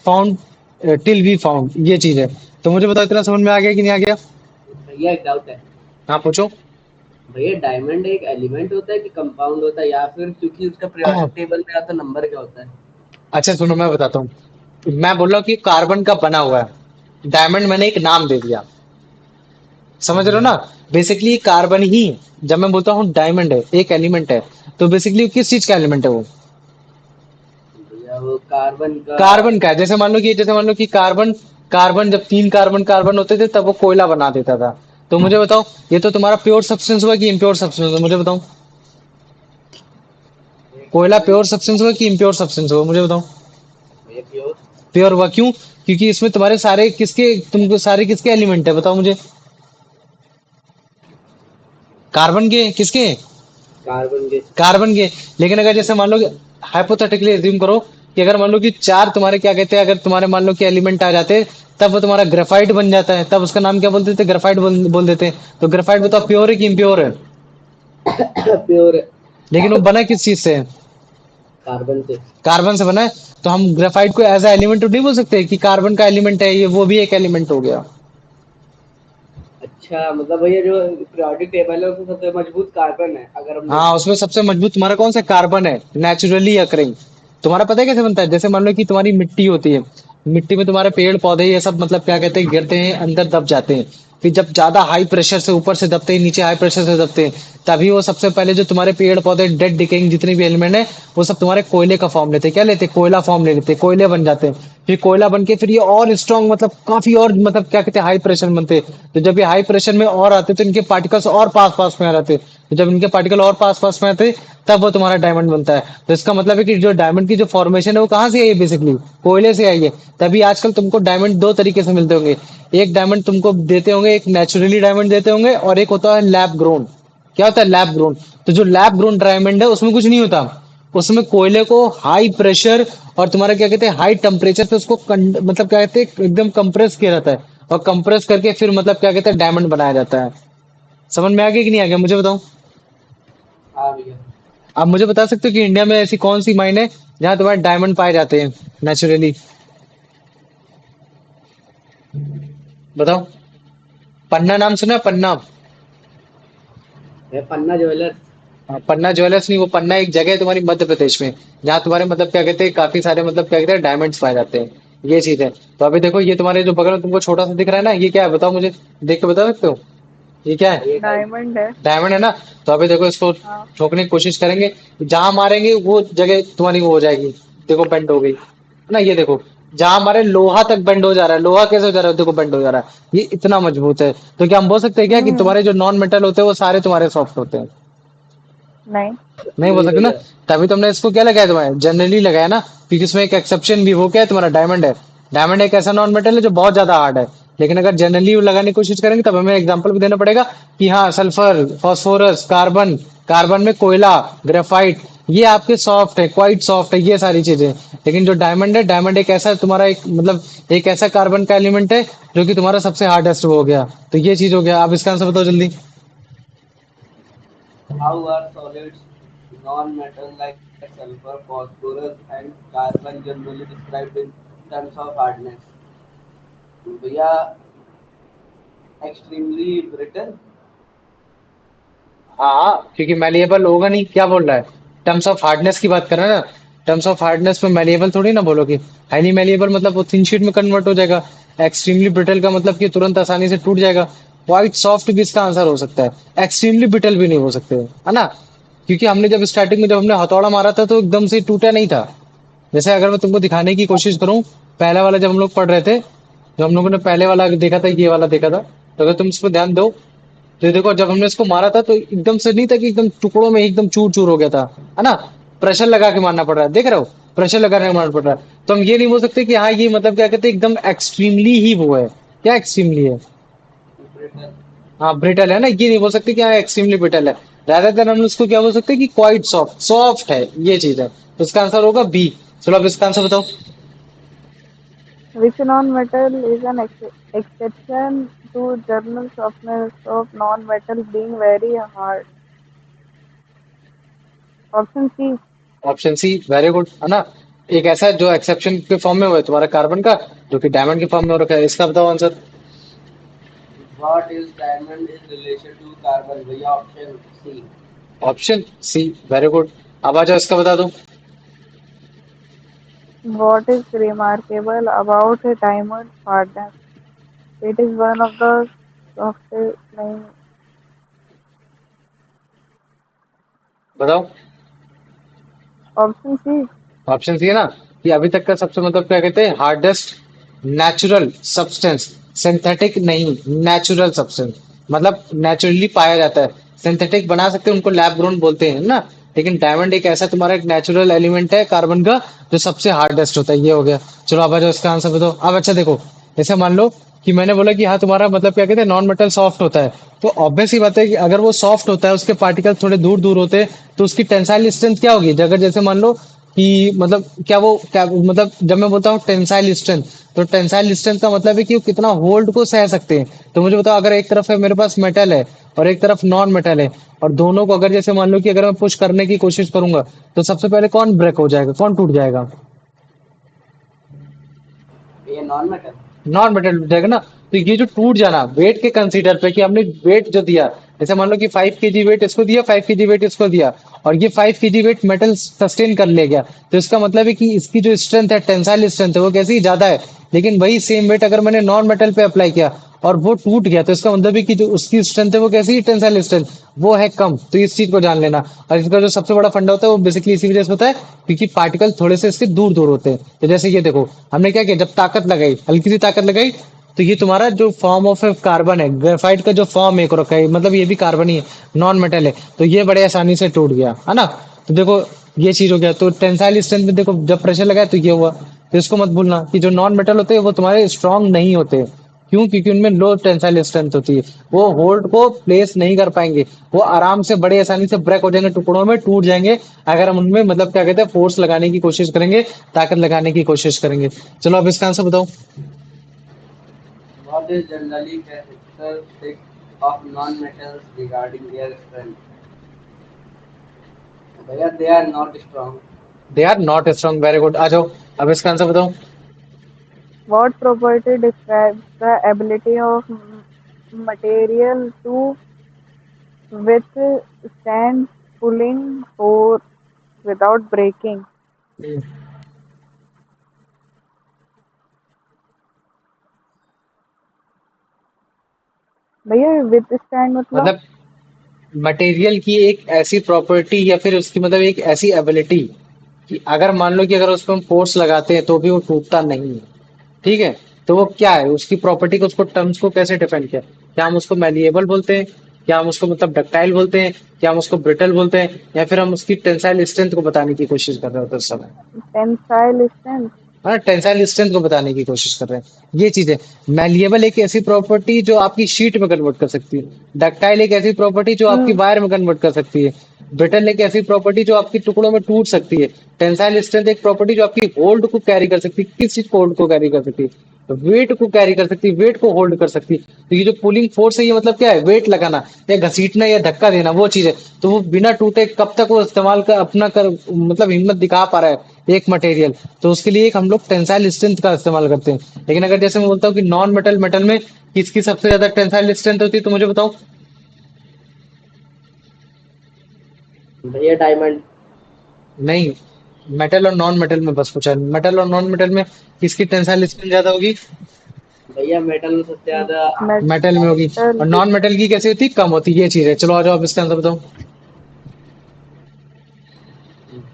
found till we found. ये चीज है। तो मुझे बताओ, इतना समझ में आ गया कि नहीं आ गया? भैया एक डाउट है। हाँ पूछो। भैया डायमंड एक एलिमेंट होता है कि कंपाउंड होता है, या फिर क्योंकि उसका पीरियोडिक टेबल में आता नंबर क्या होता है? अच्छा सुनो, मैं बताता हूँ। मैं बोल रहा हूँ कि कार्बन का बना हुआ है, डायमंड मैंने एक नाम दे दिया। समझ रहे हो ना? बेसिकली कार्बन ही, जब मैं बोलता हूँ डायमंड है एक एलिमेंट है, तो बेसिकली किस चीज का एलिमेंट है वो? भैया वो कार्बन का। कार्बन का है। जैसे मान लो कि कार्बन, कार्बन जब तीन कार्बन कार्बन होते थे तब वो कोयला बना देता था। तो मुझे बताओ, ये तो तुम्हारा प्योर सब्सटेंस हुआ कि इम्प्योर सब्सटेंस हुआ, मुझे बताओ। एक कोयला सेकंड। प्योर सब्सटेंस हुआ कि इम्प्योर सब्सटेंस हुआ, मुझे बताओ। भैया प्योर। प्योर हुआ, क्यों? क्योंकि इसमें तुम्हारे सारे किसके, तुमको सारे किसके एलिमेंट है, बताओ मुझे। कार्बन के, किसके? कार्बन के। कार्बन के। लेकिन अगर जैसे मान लो कि, हाइपोथेटिकली एज्यूम करो कि अगर मान लो कि चार तुम्हारे, क्या कहते हैं, अगर तुम्हारे मान लो कि एलिमेंट आ जाते, तब वो तुम्हारा ग्रेफाइट बन जाता है, तब उसका नाम क्या बोल देते? ग्रेफाइट बोल देते हैं। तो ग्रेफाइट बताओ, प्योर है कि इम्प्योर है? प्योर। लेकिन वो बना किस चीज से है? कार्बन से। कार्बन से बना है। तो हम ग्रेफाइट को एज ए एलिमेंट नहीं बोल सकते कि कार्बन का एलिमेंट है ये, वो भी एक एलिमेंट हो गया। अच्छा मतलब भैया जो पीरियोडिक टेबल है उसमें सबसे मजबूत कार्बन है अगर हम हाँ, देखें। उसमें सबसे मजबूत तुम्हारा कौन सा? कार्बन है, नेचुरली अकरिंग। तुम्हारा पता है कैसे बनता है? जैसे मान लो कि तुम्हारी मिट्टी होती है, मिट्टी में तुम्हारे पेड़ पौधे ये सब, मतलब क्या कहते हैं, गिरते हैं, अंदर दब जाते हैं। फिर जब ज्यादा हाई प्रेशर से ऊपर से दबते हैं, नीचे हाई प्रेशर से दबते हैं, तभी वो सबसे पहले जो तुम्हारे पेड़ पौधे डेड डिकेइंग जितने भी एलिमेंट है, वो सब तुम्हारे कोयले का फॉर्म लेते हैं। क्या लेते हैं? कोयला फॉर्म ले लेते हैं, कोयले बन जाते हैं। फिर कोयला बन के फिर ये और स्ट्रांग, मतलब काफी और, मतलब क्या कहते हैं, हाई प्रेशर में बनते हैं। तो जब ये हाई प्रेशर में और आते तो इनके पार्टिकल्स और पास पास में आ जाते। तो जब इनके पार्टिकल और पास पास में आते, तब वो तुम्हारा डायमंड बनता है। तो इसका मतलब है कि जो डायमंड की जो फॉर्मेशन है वो कहाँ से आई है? बेसिकली कोयले से आई है। तभी आजकल तुमको डायमंड दो तरीके से मिलते होंगे। एक डायमंड तुमको देते होंगे, एक नेचुरली डायमंड देते होंगे, और एक होता है लैब ग्रोन। क्या होता है? Lab grown. तो जो लैब ग्रोन डायमंड है उसमें कुछ नहीं होता। उसमें कोयले को हाई प्रेशर और तुम्हारा क्या कहते हैं, हाई टेम्परेचर पे उसको मतलब क्या कहते हैं, एकदम कंप्रेस किया जाता है। और कंप्रेस करके फिर मतलब क्या कहते हैं, डायमंड बनाया जाता है। समझ में आ गया कि नहीं आ गया, मुझे बताओ। हाँ भैया। आप मुझे बता सकते हो कि इंडिया में ऐसी कौन सी माइन है जहां तुम्हारे डायमंड पाए जाते हैं नेचुरली? बताओ। पन्ना नाम सुना है? पन्ना? है पन्ना ज्वेलर्स। हाँ, पन्ना ज्वेलर्स नहीं, वो पन्ना एक जगह है तुम्हारी मध्य प्रदेश में, जहाँ तुम्हारे मतलब क्या कहते हैं, काफी सारे मतलब क्या कहते हैं, डायमंड्स पाए जाते हैं। ये चीज है। तो अभी देखो ये तुम्हारे जो बगल में तुमको छोटा सा दिख रहा है ना, ये क्या है बताओ मुझे, देख के बता सकते हो ये क्या है? ये डायमंड। डायमंड है। डायमंड है ना। तो अभी देखो इसको हाँ। ठोकने की कोशिश करेंगे, जहां मारेंगे वो जगह तुम्हारी वो हो जाएगी। देखो बेंड हो गई है ना, ये देखो जहां हमारे लोहा तक बेंड हो जा रहा है, लोहा कैसे हो जा रहा है देखो बेंड हो जा रहा है, ये इतना मजबूत है। तो क्या हम बोल सकते हैं क्या कि हम्म। तुम्हारे जो नॉन मेटल होते हैं वो सारे तुम्हारे सॉफ्ट होते हैं? नहीं। नहीं बोल नहीं सकते ना। भैया। तभी तुमने इसको क्या लगाया, तुम्हें जनरली लगाया ना, क्योंकि इसमें एक एक्सेप्शन भी, वो क्या है तुम्हारा डायमंड है। डायमंड एक ऐसा नॉन मेटल है जो बहुत ज्यादा हार्ड है। लेकिन अगर जनरली लगाने की कोशिश करेंगे तब हमें एग्जांपल भी देना पड़ेगा कि हाँ सल्फर, फास्फोरस, कार्बन, कार्बन में कोयला, ग्रेफाइट, ये आपके सॉफ्ट है, क्वाइट सॉफ्ट है, ये सारी चीजें। लेकिन जो डायमंड है, डायमंड एक ऐसा तुम्हारा एक मतलब एक ऐसा कार्बन का एलिमेंट है जो कि तुम्हारा सबसे हार्डेस्ट वो हो गया। तो ये चीज हो गया। अब इसका आंसर बताओ जल्दी। How are solids, non-metal like sulfur, phosphorus, and carbon generally described in terms of hardness? भैया extremely brittle. हाँ क्योंकि मैलिएबल होगा नहीं, क्या बोल रहा है? टर्म्स ऑफ हार्डनेस की बात कर रहा है ना। टर्म्स ऑफ हार्डनेस में मैलिएबल थोड़ी ना बोलोगे। हाईली मैलिएबल मतलब वो थिन शीट में कन्वर्ट हो जाएगा। एक्सट्रीमली ब्रिटल का मतलब कि तुरंत आसानी से टूट जाएगा। क्वाइट सॉफ्ट भी इसका आंसर हो सकता है, एक्सट्रीमली ब्रिटल भी नहीं हो सकते, है ना। क्योंकि हमने जब स्टार्टिंग में जब हमने हथौड़ा मारा था तो एकदम से टूटा नहीं था। जैसे अगर मैं तुमको दिखाने की कोशिश करूं, पहला वाला जब हम लोग पढ़ रहे थे, जो हम लोगों ने पहले वाला देखा था, ये वाला देखा था, तो अगर तुम इस पर ध्यान दो तो देखो जब हमने इसको मारा था तो एकदम से नहीं था कि एकदम टुकड़ों में एकदम चूर चूर हो गया था, है ना। प्रेशर लगा के मारना पड़ रहा है, देख रहे हो, प्रेशर लगा के मारना पड़ रहा है। तो हम ये नहीं बोल सकते कि हाँ ये मतलब क्या कहते हैं एकदम एक्सट्रीमली ही वो है। क्या एक्सट्रीमली है? Brittle. हाँ ब्रिटल है ना, ये नहीं बोल सकते कि हाँ एक्सट्रीमली ब्रिटल है। रादर देन हम उसको क्या बोल सकते हैं कि क्वाइट सॉफ्ट, सॉफ्ट है, ये चीज है। तो इसका आंसर होगा बी। चलो अब इसका आंसर बताओ। Which non-metal is an exception to general softness of non-metal being very hard? Option C. Option C, very good, है ना। एक ऐसा है जो एक्सेप्शन के फॉर्म में हुआ है तुम्हारा कार्बन का, जो कि डायमंड के फॉर्म में हो रखा है। इसका बताओ answer. What is diamond in relation to carbon? भैया option C. Option C, very good. अब आ जाओ इसका बता दो। What is remarkable about a diamond hardness? It is one of the softest. नहीं. बताओ। Option C. ऑप्शन सी है ना, कि अभी तक का सबसे मतलब क्या कहते हैं हार्डेस्ट नेचुरल सब्सटेंस, सिंथेटिक नहीं, नेचुरल सब्सटेंस, मतलब नेचुरली पाया जाता है। सिंथेटिक बना सकते हैं, उनको लैब ग्रोन बोलते हैं ना। लेकिन डायमंड एक ऐसा तुम्हारा एक नेचुरल एलिमेंट है कार्बन का, जो सबसे हार्डेस्ट होता है, ये हो गया। चलो अब आ जाओ इसका आंसर बताओ। अब अच्छा देखो, जैसे मान लो कि मैंने बोला कि हाँ तुम्हारा मतलब क्या कहते हैं नॉन मेटल सॉफ्ट होता है, तो ऑब्वियस ही बात है कि अगर वो सॉफ्ट होता है, उसके पार्टिकल थोड़े दूर दूर होते हैं, तो उसकी टेंसाइल स्ट्रेंथ क्या होगी? अगर जैसे मान लो कि मतलब क्या वो क्या मतलब जब मैं बोलता हूँ टेंसाइल स्ट्रेंथ, तो टेंसाइल स्ट्रेंथ का मतलब है कि वो कितना होल्ड को सह सकते हैं। तो मुझे बताओ, अगर एक तरफ है मेरे पास मेटल है और एक तरफ नॉन मेटल है, और दोनों को अगर जैसे मान लो कि अगर मैं पुश करने की कोशिश करूंगा, तो सबसे पहले कौन ब्रेक हो जाएगा, कौन टूट जाएगा? ये non-metal. नॉन मेटल टूट जाएगा ना। तो ये जो टूट जाना वेट के कंसीडर पे, कि हमने वेट जो दिया, जैसे मान लो कि 5 kg वेट इसको दिया, 5 kg वेट इसको दिया, और ये 5 kg वेट मेटल सस्टेन कर ले गया, तो इसका मतलब है कि इसकी जो स्ट्रेंथ है, टेंसाइल स्ट्रेंथ है, वो कैसी ज्यादा है। लेकिन वही सेम वेट अगर मैंने नॉन मेटल पे अप्लाई किया और वो टूट गया, तो इसका मतलब है कि जो उसकी स्ट्रेंथ है वो कैसी, टेंसाइल स्ट्रेंथ, वो है कम। तो इस चीज को जान लेना। और इसका जो सबसे बड़ा फंडा होता है वो बेसिकली इसी वजह से होता है क्योंकि पार्टिकल थोड़े से इसके दूर दूर होते हैं। तो जैसे ये देखो, हमने क्या किया, जब ताकत लगाई, हल्की सी ताकत लगाई, तो ये तुम्हारा जो फॉर्म ऑफ कार्बन है, ग्रेफाइट का जो फॉर्म एक रखा है, मतलब ये भी कार्बन ही है, नॉन मेटल है, तो ये बड़े आसानी से टूट गया, है ना। तो देखो ये चीज हो गया। तो टेंसाइल स्ट्रेंथ में देखो जब प्रेशर लगाया तो ये हुआ। तो इसको मत भूलना कि जो नॉन मेटल होते हैं वो तुम्हारे स्ट्रांग नहीं होते। क्यों? क्योंकि उनमें लो टेंसाइल स्ट्रेंथ होती है, वो होल्ड को प्लेस नहीं कर पाएंगे, वो आराम से बड़े आसानी से ब्रेक हो जाएंगे, टुकड़ों में टूट जाएंगे, अगर हम उनमें मतलब क्या कहते हैं फोर्स लगाने की कोशिश करेंगे, ताकत लगाने की कोशिश करेंगे। चलो अब इसका आंसर बताओ। What is generally characteristic of non-metals regarding their strength? भैया they are not strong. They are not strong, very good. आ जाओ अब इसका आंसर बताओ। What property describes the ability of material to withstand pulling force without breaking? भैया विथ स्टैंड मतलब? मतलब मटेरियल की एक ऐसी प्रॉपर्टी या फिर उसकी मतलब एक ऐसी एबिलिटी कि अगर मान लो कि अगर उस पर हम फोर्स लगाते हैं तो भी वो टूटता नहीं है। ठीक है। तो वो क्या है उसकी प्रॉपर्टी को, उसको टर्म्स को कैसे डिफाइन किया? क्या हम उसको मैलिएबल बोलते हैं, क्या हम उसको मतलब डक्टाइल बोलते हैं, क्या हम उसको ब्रिटल बोलते हैं, या फिर हम उसकी टेंसाइल स्ट्रेंथ को बताने की कोशिश कर रहे होते हैं उस समय? Tensile strength. हाँ, टेंसाइल स्ट्रेंथ को बताने की कोशिश कर रहे हैं। ये चीज है। मैलिएबल एक ऐसी प्रॉपर्टी जो आपकी शीट में कन्वर्ट कर सकती है। डक्टाइल एक ऐसी प्रॉपर्टी जो आपकी हम्म। वायर में कन्वर्ट कर सकती है। ब्रिटल एक ऐसी प्रॉपर्टी जो आपकी टुकड़ों में टूट सकती है। टेंसाइल स्ट्रेंथ एक प्रॉपर्टी जो आपकी होल्ड को कैरी कर सकती है। किस चीज को होल्ड को कैरी कर सकती है? वेट को कैरी कर सकती है, वेट को होल्ड कर सकती है। तो ये जो पुलिंग फोर्स है ये मतलब क्या है? वेट लगाना या घसीटना या धक्का देना, वो चीज है। तो वो बिना टूटे कब तक वो इस्तेमाल कर अपना कर मतलब हिम्मत दिखा पा रहा है एक मटेरियल। तो उसके लिए एक हम लोग टेंसाइल स्ट्रेंथ का इस्तेमाल करते हैं। लेकिन अगर जैसे मैं बोलता हूँ कि नॉन मेटल मेटल में किसकी सबसे ज्यादा टेंसाइल स्ट्रेंथ होती है, तो मुझे बताओ। भैया डायमंड। नहीं, मेटल और नॉन मेटल में बस पूछा। मेटल और नॉन मेटल में किसकी टेंसाइल स्ट्रेंथ ज्यादा होगी? भैया मेटल में सबसे ज्यादा। मेटल में होगी। मेटल। और नॉन मेटल की कैसी होती है? कम होती है। ये चीज है। चलो आ जाओ, अब इसका आंसर बताओ।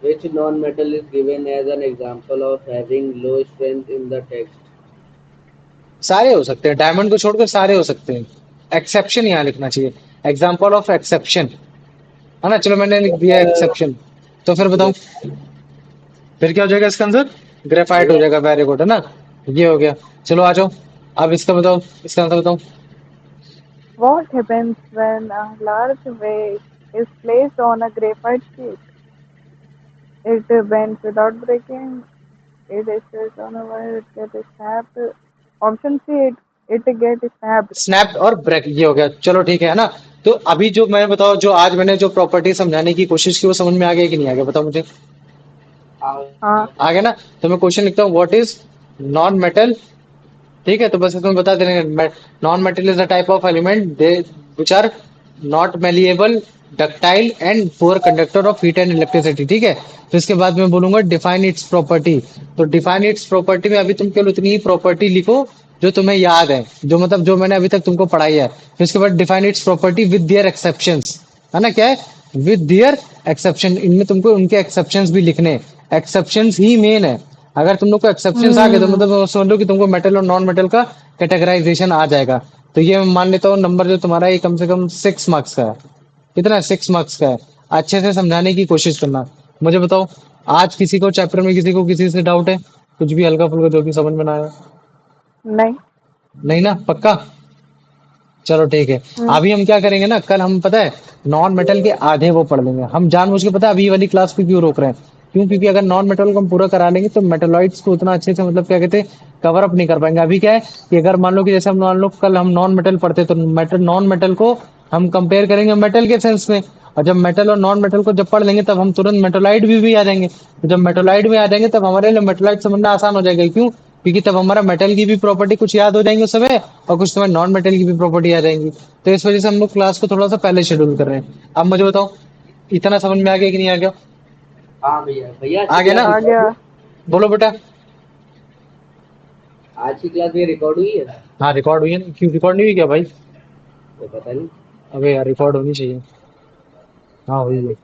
Which non-metal is given as an example of having low strength in the text? सारे हो सकते हैं, डायमंड को छोड़कर सारे हो सकते हैं। एक्सेप्शन यहाँ लिखना चाहिए। एग्जाम्पल ऑफ एक्सेप्शन, है ना? चलो मैंने लिख दिया भैया एक्सेप्शन। तो फिर बताओ, ग्रेफ। फिर क्या हो जाएगा इसका आंसर? ग्रेफाइट हो भैया जाएगा। वेरी गुड, है ना? ये हो गया। चलो आ जाओ, अब इसका बताओ, इसका आंसर बताओ। What happens when a large weight is placed on a graphite sheet? It bends without breaking. It is stretched on a wire. It gets snapped. Option C. It gets snapped. Snap और ब्रेक, ये हो गया। चलो ठीक है ना? तो अभी जो मैं बताओ, जो आज मैंने जो प्रॉपर्टी समझाने की कोशिश की वो समझ में आ गया कि नहीं आ गया? बताओ मुझे। हाँ। आ गया ना? तो मैं क्वेश्चन लिखता हूँ, व्हाट इज नॉन मेटल? ठीक है, तो बस इसमें बता देंगे, non metal is a type of element they which are not malleable, ductile and poor conductor of heat and electricity. ठीक है। तो इसके बाद मैं बोलूंगा डिफाइन इट्स प्रॉपर्टी। तो डिफाइन इट्स प्रॉपर्टी में अभी तुम केवल उतनी ही प्रॉपर्टी लिखो जो तुम्हें याद है, जो मतलब जो मैंने अभी तक तुमको पढ़ाई है। फिर इसके बाद define its property with their exceptions, है ना? क्या है? With their exception. इनमें तुमको उनके एक्सेप्शंस भी लिखने। एक्सेप्शंस ही मेन है। अगर तुम लोग को एक्सेप्शन आ गए तो हम्म। मतलब समझ लो कि तुमको मेटल और नॉन मेटल का कैटेगराइजेशन आ जाएगा। तो ये मैं मान लेता हूँ नंबर जो तुम्हारा ये कम से कम 6 मार्क्स का है। कितना? 6 मार्क्स का है। अच्छे से समझाने की कोशिश करना। मुझे बताओ, आज किसी को चैप्टर में किसी को किसी से डाउट है? कुछ भी हल्का फुल्का जो भी समझ में ना आया? नहीं। नहीं ना? पक्का? चलो ठीक है। हम्म। अभी हम क्या करेंगे ना, कल हम पता है नॉन मेटल के आधे वो पढ़ लेंगे। हम जानबूझ के पता है अभी ये वाली क्लास को क्यों रोक रहे हैं? क्यों? क्योंकि अगर नॉन मेटल को हम पूरा करा लेंगे तो मेटलॉइड्स को उतना अच्छे से मतलब क्या कहते हैं कवर अप नहीं कर पाएंगे। अभी क्या है कि अगर मान लो कि जैसे हम मान लो कल हम नॉन मेटल पढ़ते तो मेटल नॉन मेटल को हम कंपेयर करेंगे मेटल के सेंस में। और जब मेटल और नॉन मेटल को जब पढ़ लेंगे तब हम तुरंत मेटोलाइट भी आ जाएंगे। तो जब मेटोलाइट में आ जाएंगे तब हमारे लिए मेटोलाइट समझना आसान हो जाएगा। क्यों? क्योंकि तब हमारा मेटल की भी प्रॉपर्टी कुछ याद हो जाएंगे उस समय, और कुछ समय नॉन मेटल की भी प्रॉपर्टी आ जाएंगी। तो इस वजह से हम लोग क्लास को थोड़ा सा पहले शेड्यूल कर रहे हैं। अब मुझे बताओ, इतना समझ में आ गया कि नहीं आ गया? हाँ भैया। भैया आज आ की गया क्लास ना? आ रिकॉर्ड गया। हुई? बोलो बेटा। आज की क्लास भैया रिकॉर्ड हुई है? हाँ, रिकॉर्ड हुई है ना। क्यों रिकॉर्ड नहीं हुई क्या भाई? तो पता नहीं। अबे यार, रिकॉर्ड होनी चाहिए। हाँ, हुई है।